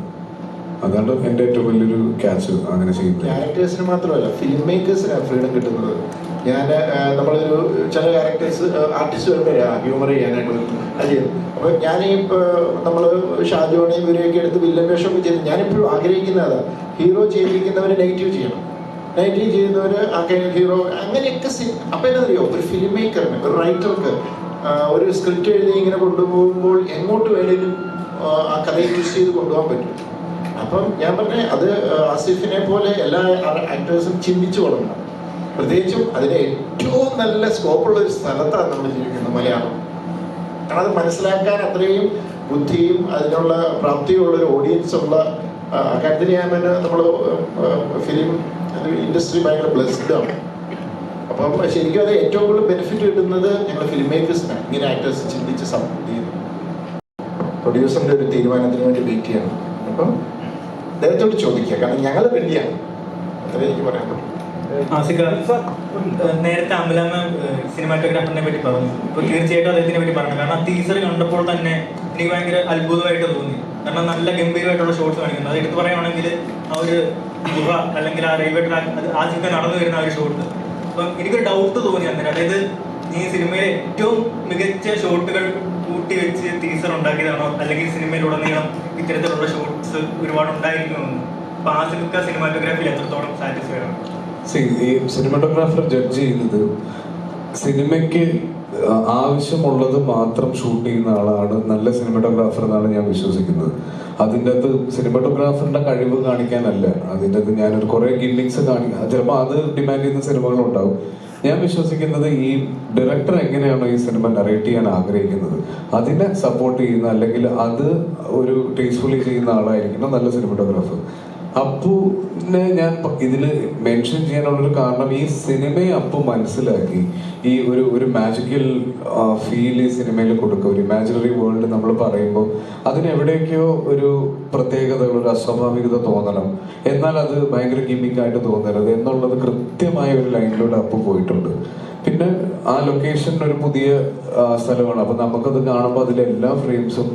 അതാണ് എൻ്റെ ഏറ്റവും വലിയൊരു ക്യാച്ച് അങ്ങനെ ചെയ്യുന്നത്. ക്യാരക്ടേഴ്സിന് മാത്രമല്ല, ഫിലിം മേക്കേഴ്സിനാണ് ഫ്രീഡം കിട്ടുന്നത്. നമ്മളൊരു ചില ക്യാരക്ടേഴ്സ് ആർട്ടിസ്റ്റ് വരുമ്പോൾ ഹ്യൂമർ ചെയ്യാനായിട്ട് അത് ചെയ്യും. അപ്പോൾ നമ്മൾ ഷാജോണെയും ഇവരെയൊക്കെ എടുത്ത് വില്ലൻ വേഷമൊക്കെ ചെയ്ത് ഞാനെപ്പോഴും ആഗ്രഹിക്കുന്നതാണ് ഹീറോ ചെയ്തിരിക്കുന്നവർ നെഗറ്റീവ് ചെയ്യണം, നെഗറ്റീവ് ചെയ്യുന്നവർ ഹീറോ, അങ്ങനെയൊക്കെ. അപ്പോൾ എന്നറിയോ, ഒരു ഫിലിം മേക്കറിന്, ഒരു റൈറ്റർക്ക് ഒരു സ്ക്രിപ്റ്റ് എഴുതി ഇങ്ങനെ കൊണ്ടുപോകുമ്പോൾ എങ്ങോട്ട് വേണേലും ആ കഥയെ ട്വിസ്റ്റ് ചെയ്ത് കൊണ്ടുപോകാൻ പറ്റും. അപ്പം ഞാൻ പറഞ്ഞേ, അത് ആസിഫിനെ പോലെ എല്ലാ ആക്ടേഴ്സും ചിന്തിച്ചു തുടങ്ങണം. പ്രത്യേകിച്ചും അതിന് ഏറ്റവും നല്ല സ്കോപ്പുള്ള ഒരു സ്ഥലത്താണ് നമ്മൾ ജീവിക്കുന്നത്, മലയാളം. കാരണം അത് മനസ്സിലാക്കാൻ അത്രയും ബുദ്ധിയും അതിനുള്ള പ്രാപ്തിയുള്ളൊരു ഓഡിയൻസ് ഉള്ള കാര്യത്തിന് ഞാൻ തന്നെ നമ്മൾ ഫിലിം ഇൻഡസ്ട്രി ഭയങ്കര ബ്ലെസ്ഡ് ആണ്. അപ്പം ശരിക്കും അത് ഏറ്റവും കൂടുതൽ ബെനിഫിറ്റ് കിട്ടുന്നത് ഞങ്ങൾ ഫിലിം മേക്കേഴ്സിനാണ്. ഇങ്ങനെ ആക്ടേഴ്സ് ചിന്തിച്ച് സപ്പോർട്ട് ചെയ്യുന്നു. പ്രൊഡ്യൂസറിൻ്റെ ഒരു തീരുമാനത്തിന് വേണ്ടി വെയിറ്റ് ചെയ്യണം. അപ്പം അദ്ദേഹത്തോട് ചോദിക്കുക, കാരണം ഞങ്ങൾ റെഡിയാണ്. അത്രേ എനിക്ക് പറയാൻ പറ്റും. നേരത്തെ അമലാമ്മ സിനിമാറ്റോഗ്രാഫറിനെ പറ്റി പറഞ്ഞു. ഇപ്പൊ തീർച്ചയായിട്ടും അദ്ദേഹത്തിനെ പറ്റി പറഞ്ഞു. കാരണം ടീസർ കണ്ടപ്പോൾ തന്നെ എനിക്ക് ഭയങ്കര അത്ഭുതമായിട്ട് തോന്നി. കാരണം നല്ല ഗംഭീരമായിട്ടുള്ള ഷോട്ട്സ് കാണിക്കുന്നത്. അത് എടുത്ത് പറയുകയാണെങ്കിൽ ആ ഒരു ഗുഹ അല്ലെങ്കിൽ ആ റെയിൽവേ ട്രാക്ക്, അത് ആദ്യമൊക്കെ നടന്നു വരുന്ന ആ ഒരു ഷോട്ട്, അപ്പം എനിക്കൊരു ഡൗട്ട് തോന്നി അന്നേരം. അതായത് ഈ സിനിമയിലെ ഏറ്റവും മികച്ച ഷോട്ടുകൾ കൂട്ടി വെച്ച് ടീസർ ഉണ്ടാക്കിയതാണോ, അല്ലെങ്കിൽ സിനിമയിലുടനീളം ഇത്തരത്തിലുള്ള ഷോട്ട്സ് ഒരുപാട് ഉണ്ടായിരിക്കുമെന്ന്. അപ്പൊ ആ സിനിമാറ്റോഗ്രാഫിയിൽ എത്രത്തോളം സാറ്റിസ്ഫൈഡ് ആണ്? ഈ സിനിമാറ്റോഗ്രാഫർ ജഡ്ജ് ചെയ്യുന്നത് സിനിമയ്ക്ക് ആവശ്യമുള്ളത് മാത്രം ഷൂട്ട് ചെയ്യുന്ന ആളാണ് നല്ല സിനിമാറ്റോഗ്രാഫർ എന്നാണ് ഞാൻ വിശ്വസിക്കുന്നത്. അതിൻ്റെ അകത്ത് സിനിമാറ്റോഗ്രാഫറിന്റെ കഴിവ് കാണിക്കാനല്ല, അതിൻ്റെ അകത്ത് ഞാനൊരു കുറേ ഗിമ്മിക്സ് ചിലപ്പോൾ അത് ഡിമാൻഡ് ചെയ്യുന്ന സിനിമകളുണ്ടാവും. ഞാൻ വിശ്വസിക്കുന്നത് ഈ ഡയറക്ടർ എങ്ങനെയാണോ ഈ സിനിമ നറേറ്റ് ചെയ്യാൻ ആഗ്രഹിക്കുന്നത് അതിനെ സപ്പോർട്ട് ചെയ്യുന്ന, അല്ലെങ്കിൽ അത് ഒരു ടേസ്റ്റ്ഫുള്ളി ചെയ്യുന്ന ആളായിരിക്കണം നല്ല സിനിമാറ്റോഗ്രാഫർ. അപ്പുവിനെ ഞാൻ ഇതിൽ മെൻഷൻ ചെയ്യാനുള്ളൊരു കാരണം, ഈ സിനിമയെ അപ്പു മനസ്സിലാക്കി ഈ ഒരു മാജിക്കൽ ഫീൽ ഈ സിനിമയിൽ കൊടുക്കുക. ഒരു ഇമാജിനറി വേൾഡ് നമ്മൾ പറയുമ്പോൾ അതിനെവിടെയൊക്കെയോ ഒരു പ്രത്യേകതകൾ, ഒരു അസ്വാഭാവികത തോന്നണം, എന്നാൽ അത് ഭയങ്കര ഗിമ്മിക്കായിട്ട് തോന്നരുത് എന്നുള്ളത് കൃത്യമായ ഒരു ലൈനിലൂടെ അപ്പു പോയിട്ടുണ്ട്. പിന്നെ ആ ലൊക്കേഷൻ ഒരു പുതിയ സ്ഥലമാണ്, അപ്പൊ നമുക്കത് കാണുമ്പോൾ അതിലെ എല്ലാ ഫ്രെയിംസും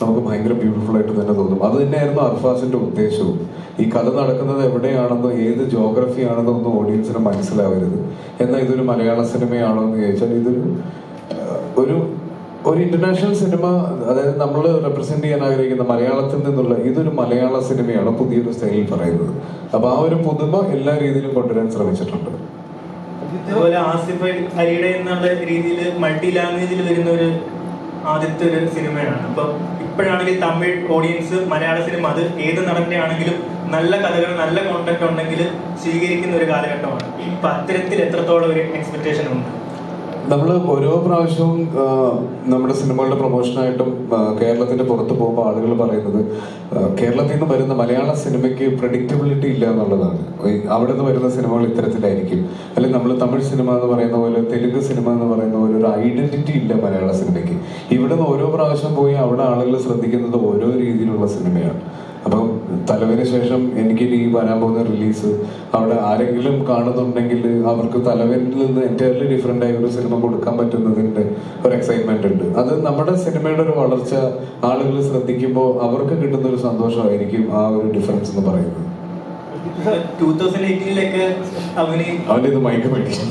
നമുക്ക് ഭയങ്കര ബ്യൂട്ടിഫുൾ ആയിട്ട് തന്നെ തോന്നും. അത് തന്നെയായിരുന്നു അർഫാസിന്റെ ഉദ്ദേശവും. ഈ കഥ നടക്കുന്നത് എവിടെയാണെന്നോ ഏത് ജോഗ്രഫി ആണെന്നോ ഒന്നും ഓഡിയൻസിന് മനസ്സിലാവരുത്. എന്നാൽ ഇതൊരു മലയാള സിനിമയാണോ എന്ന് ചോദിച്ചാൽ ഇതൊരു ഒരു ഇന്റർനാഷണൽ സിനിമ, അതായത് നമ്മൾ റെപ്രസെന്റ് ചെയ്യാൻ ആഗ്രഹിക്കുന്ന മലയാളത്തിൽ നിന്നുള്ള ഇതൊരു മലയാള സിനിമയാണ് പുതിയൊരു സ്റ്റൈലിൽ പറയുന്നത്. അപ്പൊ ആ ഒരു പുതുമ എല്ലാ രീതിയിലും കൊണ്ടുവരാൻ ശ്രമിച്ചിട്ടുണ്ട്. അതുപോലെ ആസിഫ് അലിയുടെ എന്നുള്ള രീതിയിൽ മൾട്ടി ലാംഗ്വേജിൽ വരുന്ന ഒരു ആദ്യത്തെ ഒരു സിനിമയാണ്. അപ്പൊ ഇപ്പോഴാണെങ്കിൽ തമിഴ് ഓഡിയൻസ് മലയാള സിനിമ, അത് ഏത് നടന്റെ ആണെങ്കിലും നല്ല കഥകൾ, നല്ല കോണ്ടന്റ് ഉണ്ടെങ്കിൽ സ്വീകരിക്കുന്ന ഒരു കാലഘട്ടമാണ്. അപ്പൊ അത്തരത്തിൽ എത്രത്തോളം ഒരു എക്സ്പെക്ടേഷൻ ഉണ്ട്? നമ്മൾ ഓരോ പ്രാവശ്യവും നമ്മുടെ സിനിമകളുടെ പ്രൊമോഷനായിട്ടും കേരളത്തിന്റെ പുറത്ത് പോകുമ്പോൾ ആളുകൾ പറയുന്നത് കേരളത്തിൽ നിന്ന് വരുന്ന മലയാള സിനിമയ്ക്ക് പ്രഡിക്റ്റബിലിറ്റി ഇല്ല എന്നുള്ളതാണ്. അവിടെ നിന്ന് വരുന്ന സിനിമകൾ ഇത്തരത്തിലായിരിക്കും, അല്ലെങ്കിൽ നമ്മൾ തമിഴ് സിനിമ എന്ന് പറയുന്ന പോലെ, തെലുങ്ക് സിനിമ എന്ന് പറയുന്ന പോലെ ഒരു ഐഡന്റിറ്റി ഇല്ല മലയാള സിനിമയ്ക്ക്. ഇവിടെ നിന്ന് ഓരോ പ്രാവശ്യം പോയി അവിടെ ആളുകൾ ശ്രദ്ധിക്കുന്നത് ഓരോ രീതിയിലുള്ള സിനിമയാണ്. അപ്പം തലവിന് ശേഷം എനിക്ക് ഈ വരാൻ പോകുന്ന റിലീസ് അവിടെ ആരെങ്കിലും കാണുന്നുണ്ടെങ്കിൽ അവർക്ക് തലവനിൽ നിന്ന് എൻറ്റയർലി ഡിഫറെൻ്റ് ആയ ഒരു സിനിമ കൊടുക്കാൻ പറ്റുന്നതിൻ്റെ ഒരു എക്സൈറ്റ്മെന്റ് ഉണ്ട്. അത് നമ്മുടെ സിനിമയുടെ ഒരു വളർച്ച ആളുകൾ ശ്രദ്ധിക്കുമ്പോൾ അവർക്ക് കിട്ടുന്ന ഒരു സന്തോഷമായിരിക്കും ആ ഒരു ഡിഫറൻസ് എന്ന് പറയുന്നത്. 2018-ലൊക്കെ അവൻ്റെ ഇത് മൈക്ക് മേടിക്കും,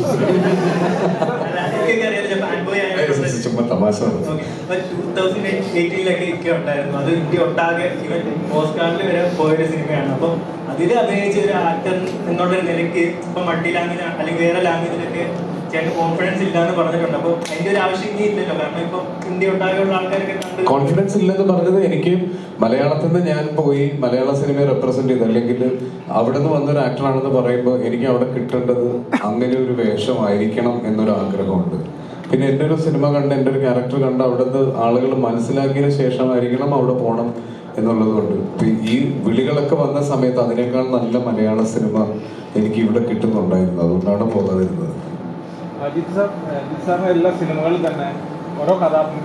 ചുമ്മാ തമാശ. 2018-ലൊക്കെ ഒക്കെ ഉണ്ടായിരുന്നു, അത് ഇന്ത്യ ഒട്ടാകെ ഈവൻ ഓസ്കാറിൽ വരെ പോയൊരു സിനിമയാണ്. അപ്പം അതിൽ അഭിനയിച്ച ഒരു ആക്ടർ എന്നുള്ള നിലയ്ക്ക് ഇപ്പൊ മൾട്ടി ലാംഗ്വേജ് അല്ലെങ്കിൽ വേറെ ലാംഗ്വേജിലൊക്കെ ചേട്ടന് കോൺഫിഡൻസ് ഇല്ല എന്ന് പറഞ്ഞിട്ടുണ്ട്. അപ്പൊ അതിന്റെ ഒരു ആവശ്യം ഇനി ഇല്ലല്ലോ, കാരണം ഇപ്പൊ ഇന്ത്യ ഒട്ടാകെയുള്ള ആൾക്കാരൊക്കെ കണ്ട് കോൺഫിഡൻസ് ഇല്ലെന്ന് പറഞ്ഞത് എനിക്ക് മലയാളത്തിൽ നിന്ന് ഞാൻ പോയി മലയാള സിനിമയെ റെപ്രസെന്റ് ചെയ്ത്, അല്ലെങ്കിൽ അവിടെ നിന്ന് വന്നൊരു ആക്ടറാണെന്ന് പറയുമ്പോൾ എനിക്ക് അവിടെ കിട്ടേണ്ടത് അങ്ങനെ ഒരു വേഷമായിരിക്കണം എന്നൊരു ആഗ്രഹമുണ്ട്. പിന്നെ എൻ്റെ ഒരു സിനിമ കണ്ട്, എൻ്റെ ഒരു ക്യാരക്ടർ കണ്ട് അവിടുന്ന് ആളുകൾ മനസ്സിലാക്കിയതിന് ശേഷമായിരിക്കണം അവിടെ പോകണം എന്നുള്ളതുകൊണ്ട് ഈ വിളികളൊക്കെ വന്ന സമയത്ത് അതിനേക്കാൾ നല്ല മലയാള സിനിമ എനിക്ക് ഇവിടെ കിട്ടുന്നുണ്ടായിരുന്നു. അതുകൊണ്ടാണ് പോകാതിരുന്നത്. ജിത്ത് സാറിന്റെ എല്ലാ സിനിമകളിൽ തന്നെ ഓരോ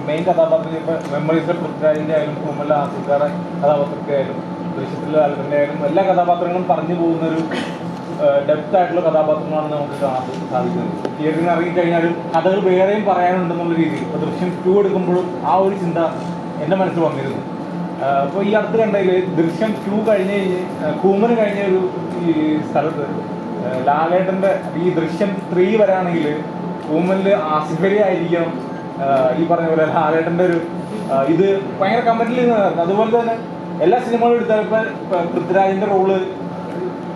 മെയിൻ കഥാപാത്രത്തിൽ, ഇപ്പൊ മെമ്മറീസിലെ പൃഥ്വിരാജിന്റെ ആയാലും, കുമ്മല ആസിഫാറെ കഥാപാത്രത്തെ ആയാലും, ദൃശ്യത്തിലെ ആൽബന്റെ ആയാലും, എല്ലാ കഥാപാത്രങ്ങളും പറഞ്ഞു പോകുന്ന ഒരു ഡെപ്ത് ആയിട്ടുള്ള കഥാപാത്രങ്ങളാണ് നമുക്ക് കാണാൻ സാധിക്കുന്നത്. തിയേറ്ററിൽ ഇറങ്ങിക്കഴിഞ്ഞാലും കഥകൾ വേറെയും പറയാനുണ്ടെന്നുള്ള രീതിയിൽ ഇപ്പൊ ദൃശ്യം 2 എടുക്കുമ്പോഴും ആ ഒരു ചിന്ത എൻ്റെ മനസ്സിൽ വന്നിരുന്നു. അപ്പോൾ ഈ അടുത്ത് കണ്ടതിൽ ദൃശ്യം 2 കഴിഞ്ഞ് കൂമന് കഴിഞ്ഞ ഒരു ഈ സ്ഥലത്ത് ലാലേട്ടന്റെ ഈ ദൃശ്യം 3 വരാണെങ്കിൽ കൂമനിൽ ആസിഫ് അലി ആയിരിക്കണം ഈ പറഞ്ഞ പോലെ ലാലേട്ടന്റെ ഒരു ഇത് ഭയങ്കര കമന്റിൽ നിന്നായിരുന്നു. അതുപോലെ തന്നെ എല്ലാ സിനിമകളും എടുത്താൽ ഇപ്പൊ പൃഥ്വിരാജിന്റെ റോള്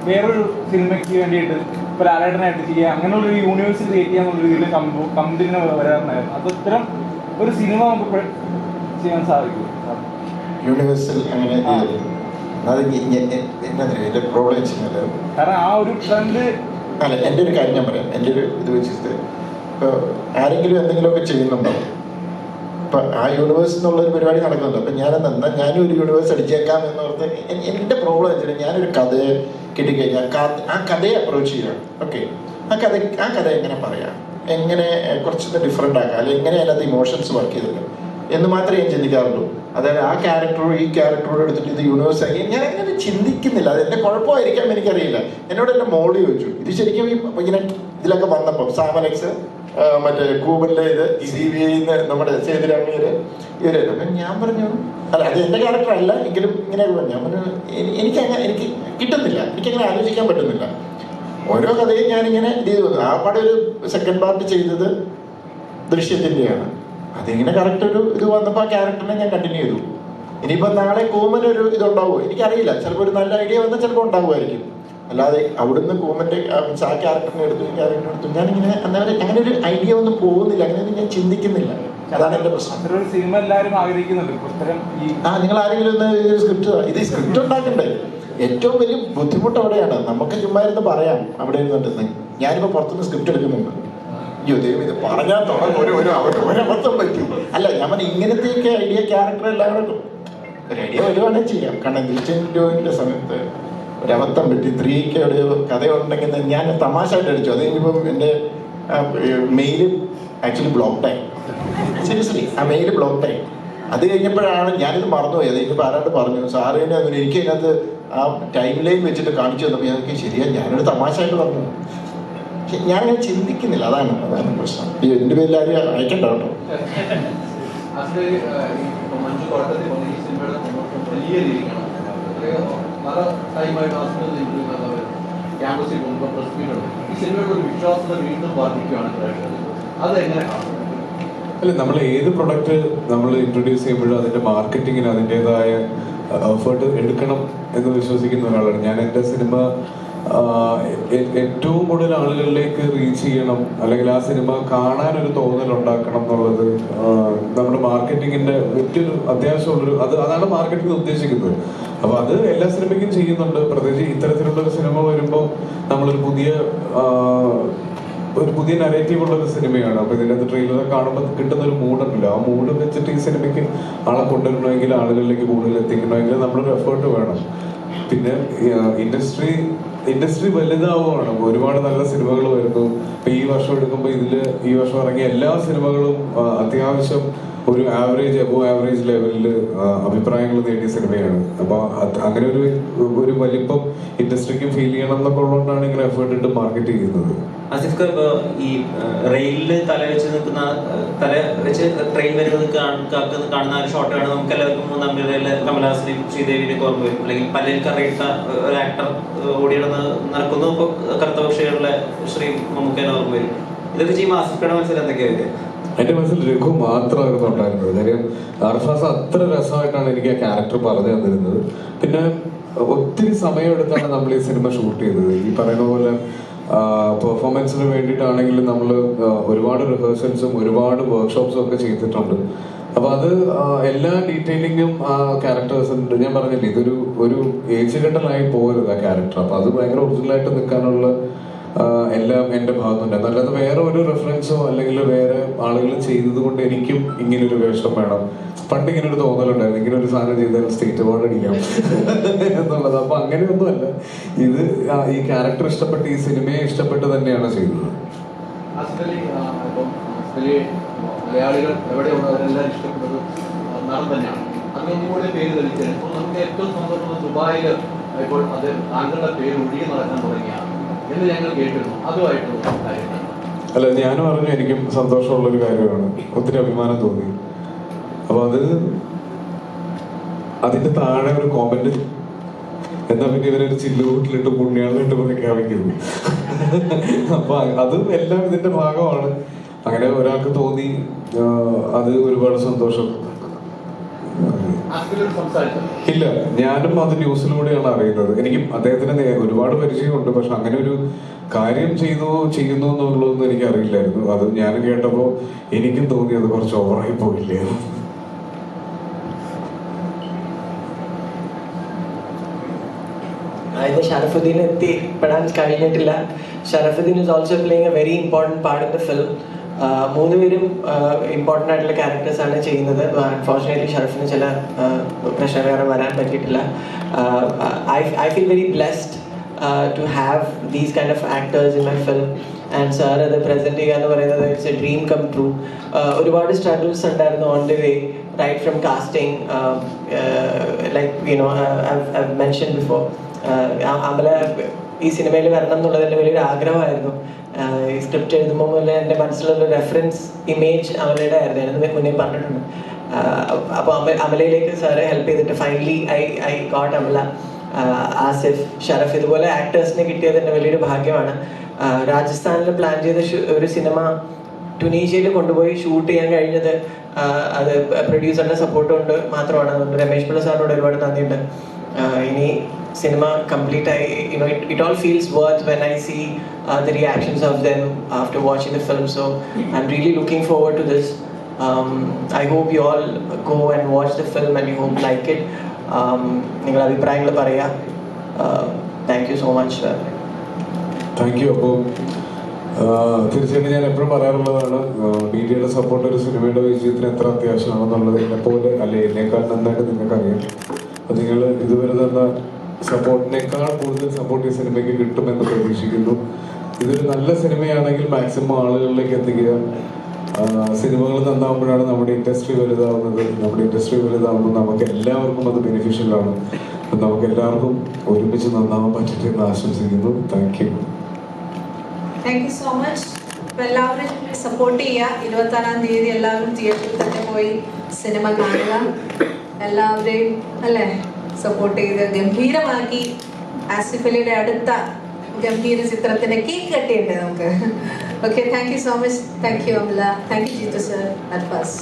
വേറൊരു സിനിമയ്ക്ക് വേണ്ടിയിട്ട് ഇപ്പൊ ലാലേട്ടനായിട്ട് ചെയ്യുക, അങ്ങനെയുള്ളൊരു യൂണിവേഴ്സ് ക്രിയേറ്റ് ചെയ്യാന്നുള്ള രീതിയിൽ കമ്പനിന് വരാറുണ്ടായിരുന്നു. അത് ഇത്തരം ഒരു സിനിമ നമുക്ക് ചെയ്യാൻ സാധിക്കും. യൂണിവേഴ്സൽ അങ്ങനെ പ്രോബ്ലം വെച്ചാൽ കാരണം ആ ഒരു ട്രെൻഡ് അല്ല. എൻ്റെ ഒരു കാര്യം ഞാൻ പറയാം, എൻ്റെ ഒരു ഇത് വെച്ചിട്ട് ഇപ്പോൾ ആരെങ്കിലും എന്തെങ്കിലുമൊക്കെ ചെയ്യുന്നുണ്ടോ, ഇപ്പം ആ യൂണിവേഴ്സ് എന്നുള്ളൊരു പരിപാടി നടക്കുന്നുണ്ട്. അപ്പം ഞാനും ഒരു യൂണിവേഴ്സ് അടിച്ചേക്കാം എന്നോർത്ത് എൻ്റെ പ്രോബ്ലം വെച്ചാൽ ഞാനൊരു കഥയെ കിട്ടിക്കഴിഞ്ഞാൽ ആ കഥയെ അപ്രോച്ച് ചെയ്യാം. ഓക്കെ, ആ കഥ എങ്ങനെ പറയാം, എങ്ങനെ കുറച്ചൊന്ന് ഡിഫറെൻ്റ് ആക്കാം, അല്ലെങ്കിൽ എങ്ങനെ അതിനകത്ത് ഇമോഷൻസ് വർക്ക് ചെയ്തില്ല എന്ന് മാത്രമേ ഞാൻ ചിന്തിക്കാറുള്ളൂ. അതായത് ആ ക്യാരക്ടറോട് ഈ ക്യാരക്ടറോട് എടുത്തിട്ട് ഇത് യൂണിവേഴ്സ് ആക്കി ഞാൻ അങ്ങനെ ചിന്തിക്കുന്നില്ല. അത് എൻ്റെ കുഴപ്പമായിരിക്കാം, എനിക്കറിയില്ല. എന്നോട് എൻ്റെ മോള് ചോദിച്ചു, ഇത് ശരിക്കും ഇങ്ങനെ ഇതിലൊക്കെ വന്നപ്പോൾ സാമലക്സ് മറ്റേ കൂബിലെ ഇത് CBI നമ്മുടെ സേതുരാമയ്യര് ഇവരല്ല. അപ്പം ഞാൻ പറഞ്ഞു അല്ല, അത് എൻ്റെ ക്യാരക്ടർ അല്ല എങ്കിലും ഇങ്ങനെ പറഞ്ഞു. ഞാൻ പറഞ്ഞു എനിക്ക് കിട്ടുന്നില്ല, എനിക്കങ്ങനെ ആലോചിക്കാൻ പറ്റുന്നില്ല. ഓരോ കഥയും ഞാനിങ്ങനെ ഇത് ചെയ്തു. ആ പാടെ ഒരു സെക്കൻഡ് പാർട്ട് ചെയ്തത് ദൃശ്യത്തിൻ്റെയാണ്. അതിങ്ങനെ കറക്റ്റ് ഒരു ഇത് വന്നപ്പോൾ ആ ക്യാരക്ടറിനെ ഞാൻ കണ്ടിന്യൂ ചെയ്തു. ഇനിയിപ്പോൾ നാളെ കൂമനൊരു ഇതുണ്ടാവുമോ എനിക്കറിയില്ല. ചിലപ്പോൾ ഒരു നല്ല ഐഡിയ വന്നാൽ ചിലപ്പോൾ ഉണ്ടാവുമായിരിക്കും. അല്ലാതെ അവിടുന്ന് കോമന്റ് ആ ക്യാരക്ടറിനെ എടുത്തു ഈ ക്യാരക്ടറിനെ എടുത്തു ഞാനിങ്ങനെ അങ്ങനെ ഒരു ഐഡിയ ഒന്നും പോകുന്നില്ല, അങ്ങനെയൊന്നും ഞാൻ ചിന്തിക്കുന്നില്ല. അതാണ് എൻ്റെ പ്രശ്നം. അത്തരം സിനിമ എല്ലാവരും ആഗ്രഹിക്കുന്നുണ്ട്. ഇത്തരം നിങ്ങൾ ആരെങ്കിലും ഒന്ന് സ്ക്രിപ്റ്റ് ഉണ്ടാക്കണ്ടേ? ഏറ്റവും വലിയ ബുദ്ധിമുട്ട് അവിടെയാണ്. നമുക്ക് ചുമ്മാ ഇരുന്ന് പറയാം അവിടെ ഇരുന്നിട്ട്. ഞാനിപ്പോൾ പുറത്തുനിന്ന് സ്ക്രിപ്റ്റ് എടുക്കുന്നുണ്ട്, അയ്യോ ദൈവം ഇത് പറഞ്ഞാൽ ഒരബദ്ധം പറ്റും. അല്ല ഞാൻ പറഞ്ഞ ഇങ്ങനത്തെയൊക്കെ ഐഡിയ ക്യാരക്ടർ എല്ലാവരും ഒരു ഐഡിയ വരുവാണെങ്കിൽ ചെയ്യാം. കാരണം ദിൽഷൻ്റെ സമയത്ത് ഒരബദ്ധം പറ്റി, സ്ത്രീക്ക് ഒരു കഥയുണ്ടെങ്കിൽ ഞാൻ തമാശയായിട്ട് അടിച്ചു. അത് കഴിഞ്ഞിപ്പം എൻ്റെ മെയില് ആക്ച്വലി ബ്ലോക്ക്ഡായി. സീരിയസ്ലി ആ മെയില് ബ്ലോക്ക്ഡായി. അത് കഴിഞ്ഞപ്പോഴാണ് ഞാനിത് മറന്നുപോയി. അത് കഴിഞ്ഞപ്പോൾ ആരാണ്ട് പറഞ്ഞു സാറിന് എനിക്ക് അതിനകത്ത് ആ ടൈം ലൈൻ വെച്ചിട്ട് കാണിച്ചു തന്നപ്പോൾ ഞങ്ങൾക്ക് ശരിയാ ഞാനൊരു തമാശയായിട്ട് പറഞ്ഞു. ഞാൻ അങ്ങനെ ചിന്തിക്കുന്നില്ല, അതാണ് പ്രശ്നം. എൻ്റെ പേരിൽ ആരും അയക്കണ്ട കേട്ടോ. വലിയ രീതിക്കാണ് പല ടൈമായിട്ട് ക്യാമ്പസിൽ പോകുമ്പോൾ പ്രസ് മീറ്റുണ്ട്. ഈ സിനിമയുടെ ഒരു വിശ്വാസത വീണ്ടും വർദ്ധിക്കുകയാണ് പ്രേക്ഷകർ. അതെങ്ങനെ കാണുന്നത്? അല്ല, നമ്മൾ ഏത് പ്രൊഡക്റ്റ് നമ്മൾ ഇൻട്രൊഡ്യൂസ് ചെയ്യുമ്പോഴും അതിൻ്റെ മാർക്കറ്റിങ്ങിന് അതിൻ്റെതായ എഫേർട്ട് എടുക്കണം എന്ന് വിശ്വസിക്കുന്ന ഒരാളാണ് ഞാൻ. എൻ്റെ സിനിമ ഏറ്റവും കൂടുതൽ ആളുകളിലേക്ക് റീച്ച് ചെയ്യണം, അല്ലെങ്കിൽ ആ സിനിമ കാണാനൊരു തോന്നൽ ഉണ്ടാക്കണം എന്നുള്ളത് നമ്മുടെ മാർക്കറ്റിങ്ങിൻ്റെ വലിയൊരു അത്യാവശ്യമുള്ളൊരു അതാണ് മാർക്കറ്റിംഗ് ഉദ്ദേശിക്കുന്നത്. അപ്പോൾ അത് എല്ലാ സിനിമയ്ക്കും ചെയ്യുന്നുണ്ട്. പ്രത്യേകിച്ച് ഇത്തരത്തിലുള്ളൊരു സിനിമ വരുമ്പോൾ നമ്മളൊരു പുതിയ നരേറ്റീവ് ഉള്ളൊരു സിനിമയാണ്. അപ്പോൾ ഇതിനകത്ത് ട്രെയിലർ കാണുമ്പോൾ കിട്ടുന്ന ഒരു മൂഡുണ്ടല്ലോ, ആ മൂഡ് വെച്ചിട്ട് ഈ സിനിമയ്ക്ക് ആളെ കൊണ്ടുവരണമെങ്കിൽ, ആളുകളിലേക്ക് കൂടുതൽ എത്തിക്കണമെങ്കിൽ നമ്മളൊരു എഫേർട്ട് വേണം. പിന്നെ ഇൻഡസ്ട്രി വലുതാവുകയാണ്. ഒരുപാട് നല്ല സിനിമകൾ വരുന്നു. ഇപ്പൊ ഈ വർഷം എടുക്കുമ്പോൾ ഈ വർഷം ഇറങ്ങിയ എല്ലാ സിനിമകളും അത്യാവശ്യം ഒരു അബോ ആവറേജ് ലെവലിൽ അഭിപ്രായങ്ങൾ നേടിയ സിനിമയാണ്. അപ്പൊ അങ്ങനെ ഒരു വലിപ്പം ഇൻഡസ്ട്രിക്ക് ഫീൽ ചെയ്യണം എന്നൊക്കെ ഉള്ളതുകൊണ്ടാണ് ഇങ്ങനെ എഫേർട്ട് ഇട്ട് മാർക്കറ്റ് ചെയ്യുന്നത്. ആസിഫ് ഇപ്പൊ ഈ റെയിലില് തല വെച്ച് ട്രെയിൻ വരുന്നത് കാണുന്ന ഒരു ഷോട്ടാണ് നമുക്ക് എല്ലാവർക്കും മൂന്നാം കമലഹാസനെയും ശ്രീദേവിനെയൊക്കെ ഓർമ്മ വരും. അല്ലെങ്കിൽ പല്ലിൽ കറിയിട്ട ഒരു ആക്ടർ നടക്കുന്നു. ഇപ്പൊ കറുത്ത പക്ഷികളുടെ ശ്രീ മമ്മൂക്കേനെ ഓർമ്മ വരും. ഇതൊക്കെ ചെയ്യുമ്പോൾ ആസിഫിയുടെ മനസ്സിൽ എന്തൊക്കെയാ? എന്റെ മനസ്സിൽ രഘു മാത്രമായിരുന്നു ഉണ്ടായിരുന്നത്. കാര്യം അർഫാസ് അത്ര രസമായിട്ടാണ് എനിക്ക് ആ ക്യാരക്ടർ പറഞ്ഞു തന്നിരുന്നത്. പിന്നെ ഒത്തിരി സമയമെടുത്താണ് നമ്മൾ ഈ സിനിമ ഷൂട്ട് ചെയ്തത്. ഈ പറയുന്ന പോലെ പെർഫോമൻസിന് വേണ്ടിയിട്ടാണെങ്കിലും നമ്മൾ ഒരുപാട് റിഹേഴ്സൽസും ഒരുപാട് വർക്ക്ഷോപ്സും ഒക്കെ ചെയ്തിട്ടുണ്ട്. അപ്പൊ അത് എല്ലാ ഡീറ്റെയിലിങ്ങും ആ ക്യാരക്ടേഴ്സിന്റെ ഞാൻ പറഞ്ഞില്ലേ, ഒരു ഏജ് ഘട്ടമായി പോകരുത് ആ ക്യാരക്ടർ. അപ്പൊ അത് ഭയങ്കര ഒറിജിനലായിട്ട് നിൽക്കാനുള്ള എല്ലാം എൻ്റെ ഭാഗത്തുണ്ട്. അല്ലാതെ വേറെ ഒരു റെഫറൻസോ അല്ലെങ്കിൽ വേറെ ആളുകൾ ചെയ്തത് കൊണ്ട് എനിക്കും ഇങ്ങനൊരു വേഷം വേണം. പണ്ട് ഇങ്ങനെ ഒരു തോന്നലുണ്ടായിരുന്നു, ഇങ്ങനെ ഒരു സാധനം ചെയ്താൽ സ്റ്റേറ്റ് അവാർഡ് അടിക്കാം എന്നുള്ളത്. അപ്പൊ അങ്ങനെയൊന്നുമല്ല. ഇത് ഈ ക്യാരക്ടർ ഇഷ്ടപ്പെട്ട് ഈ സിനിമയെ ഇഷ്ടപ്പെട്ട് തന്നെയാണ് ചെയ്തത്. മലയാളികൾ എവിടെയുള്ളവരെല്ലാം ഇഷ്ടപ്പെട്ടത് നടൻ തന്നെയാണ്. അതിനൊന്നുകൂടെ പേര് തെളിയിച്ചത് നമുക്ക് ഏറ്റവും സന്തോഷം ദുബായിൽ ഇപ്പോൾ അത് താങ്കളുടെ പേര് ഒഴുകി നടക്കാൻ തുടങ്ങിയാണ് എന്ന് ഞങ്ങൾ കേട്ടിരുന്നു. അതുമായിട്ടുള്ള കാര്യമാണ്. അല്ല, ഞാനും അറിഞ്ഞു, എനിക്കും സന്തോഷമുള്ളൊരു കാര്യമാണ്. ഒത്തിരി അഭിമാനം തോന്നി. അപ്പൊ അതിന്റെ താഴെ ഒരു കോമന്റ്, എന്നാ പിന്നെ ഇവരൊരു ചില്ലുകൂട്ടിലിട്ട് പുണ്യാളിട്ട് പ്രഖ്യാപിക്കുന്നു. അപ്പൊ അതും എല്ലാം ഇതിന്റെ ഭാഗമാണ്. അങ്ങനെ ഒരാൾക്ക് തോന്നി, അത് ഒരുപാട് സന്തോഷം. ഇല്ല, ഞാനും അത് ന്യൂസിലൂടെയാണ് അറിയുന്നത്. എനിക്കും അദ്ദേഹത്തിന് ഒരുപാട് പരിചയമുണ്ട്. പക്ഷെ അങ്ങനെ ഒരു കാര്യം ചെയ്യുന്നു എന്നുള്ളതൊന്നും എനിക്ക് അറിയില്ലായിരുന്നു. അത് ഞാൻ കേട്ടപ്പോ എനിക്കും തോന്നി അത് കുറച്ച് ഓവറായി പോയില്ലേ. ഷറഫുദ്ദീൻ എത്തിപ്പെടാൻ കഴിഞ്ഞിട്ടില്ല. Sharafudheen is also playing a very important part in the film. മൂന്നുപേരും ഇമ്പോർട്ടൻ്റ് ആയിട്ടുള്ള ക്യാരക്ടേഴ്സാണ് ചെയ്യുന്നത്. അൺഫോർച്ചുനേറ്റ്ലി ഷറഫിന് ചില പ്രശ്നങ്ങൾ കാരണം വരാൻ പറ്റിയിട്ടില്ല. I feel very blessed to have these kind of actors in my film. And sir അത് പ്രസൻറ്റ് ചെയ്യുക എന്ന് പറയുന്നത് it's a dream come true. ഒരുപാട് സ്ട്രഗിൾസ് ഉണ്ടായിരുന്നു on the way, right from casting, like you know I mention before, Amala ഈ സിനിമയിൽ വരണം എന്നുള്ളത് എൻ്റെ വലിയൊരു ആഗ്രഹമായിരുന്നു. ഈ സ്ക്രിപ്റ്റ് എഴുതുമ്പോൾ മുതലേ എൻ്റെ മനസ്സിലുള്ള റെഫറൻസ് ഇമേജ് അമലയുടെ ആയിരുന്നു. ഞാനത് മുന്നേ പറഞ്ഞിട്ടുണ്ട്. അപ്പോൾ അമലയിലേക്ക് സാറ് ഹെൽപ്പ് ചെയ്തിട്ട് finally I got Amala. Asif, Sharaf, ഇതുപോലെ ആക്ടേഴ്സിനെ കിട്ടിയത് എൻ്റെ വലിയൊരു ഭാഗ്യമാണ്. രാജസ്ഥാനിൽ പ്ലാൻ ചെയ്ത ഒരു സിനിമ ടുണീഷ്യയിൽ കൊണ്ടുപോയി ഷൂട്ട് ചെയ്യാൻ കഴിഞ്ഞത് അത് പ്രൊഡ്യൂസറിൻ്റെ സപ്പോർട്ട് കൊണ്ട് മാത്രമാണ്. അതുകൊണ്ട് രമേശ് പിള്ള സാറിനോട് ഒരുപാട് നന്ദിയുണ്ട്. ഇനി സിനിമ കംപ്ലീറ്റ് ആയി it all feels worth when I see the reactions of them after watching the film. So I'm really looking forward to this. I hope you all go and watch the film and you hope like it. നിങ്ങളുടെ അഭിപ്രായങ്ങൾ പറയാ. Thank you so much. Thank you. അപ്പോൾ തീർച്ചയായിട്ടും ഞാൻ എപ്പോഴും പറയാറുള്ളതാണ്, മീഡിയയുടെ support ഒരു സിനിമയുടെ വിജയത്തിന് എത്ര അത്യാവശ്യമാണെന്നുള്ളത് എന്നെപ്പോലെ അല്ലെ എന്നേക്കാൾ നന്നായിട്ട് നിങ്ങൾക്കറിയാം. അപ്പോൾ നിങ്ങൾ ഇതുവരെ തന്ന സപ്പോർട്ടിനേക്കാൾ കൂടുതൽ സപ്പോർട്ട് ഈ സിനിമയ്ക്ക് കിട്ടുമെന്ന് പ്രതീക്ഷിക്കുന്നു. ഇതൊരു നല്ല സിനിമയാണെങ്കിൽ മാക്സിമം ആളുകളിലേക്ക് എത്തിക്കുക. സിനിമകൾ നന്നാവുമ്പോഴാണ് നമ്മുടെ ഇൻഡസ്ട്രി വലുതാവുന്നത്. നമ്മുടെ ഇൻഡസ്ട്രി വലുതാവുമ്പോൾ നമുക്ക് എല്ലാവർക്കും അത് ബെനിഫിഷ്യലാണ്. നമുക്ക് എല്ലാവർക്കും ഒരുമിച്ച് നന്നാവാൻ പറ്റട്ടെ എന്ന് ആശംസിക്കുന്നു. Thank you. Thank you so much. അപ്പോൾ എല്ലാവരും സപ്പോർട്ട് ചെയ്യുക. 26-ാം തീയതി എല്ലാവരും തിയേറ്ററിൽ തന്നെ പോയി സിനിമ കാണുക. എല്ലാവരെയും അല്ലേ സപ്പോർട്ട് ചെയ്ത് ഗംഭീരമാക്കി ആസിഫ് അലിയുടെ അടുത്ത ഗംഭീര ചിത്രത്തിന് കേക്ക് കട്ടിയുണ്ട് നമുക്ക്. Okay, thank you so much. Thank you Amala. Thank you Jithu sir. Alfas.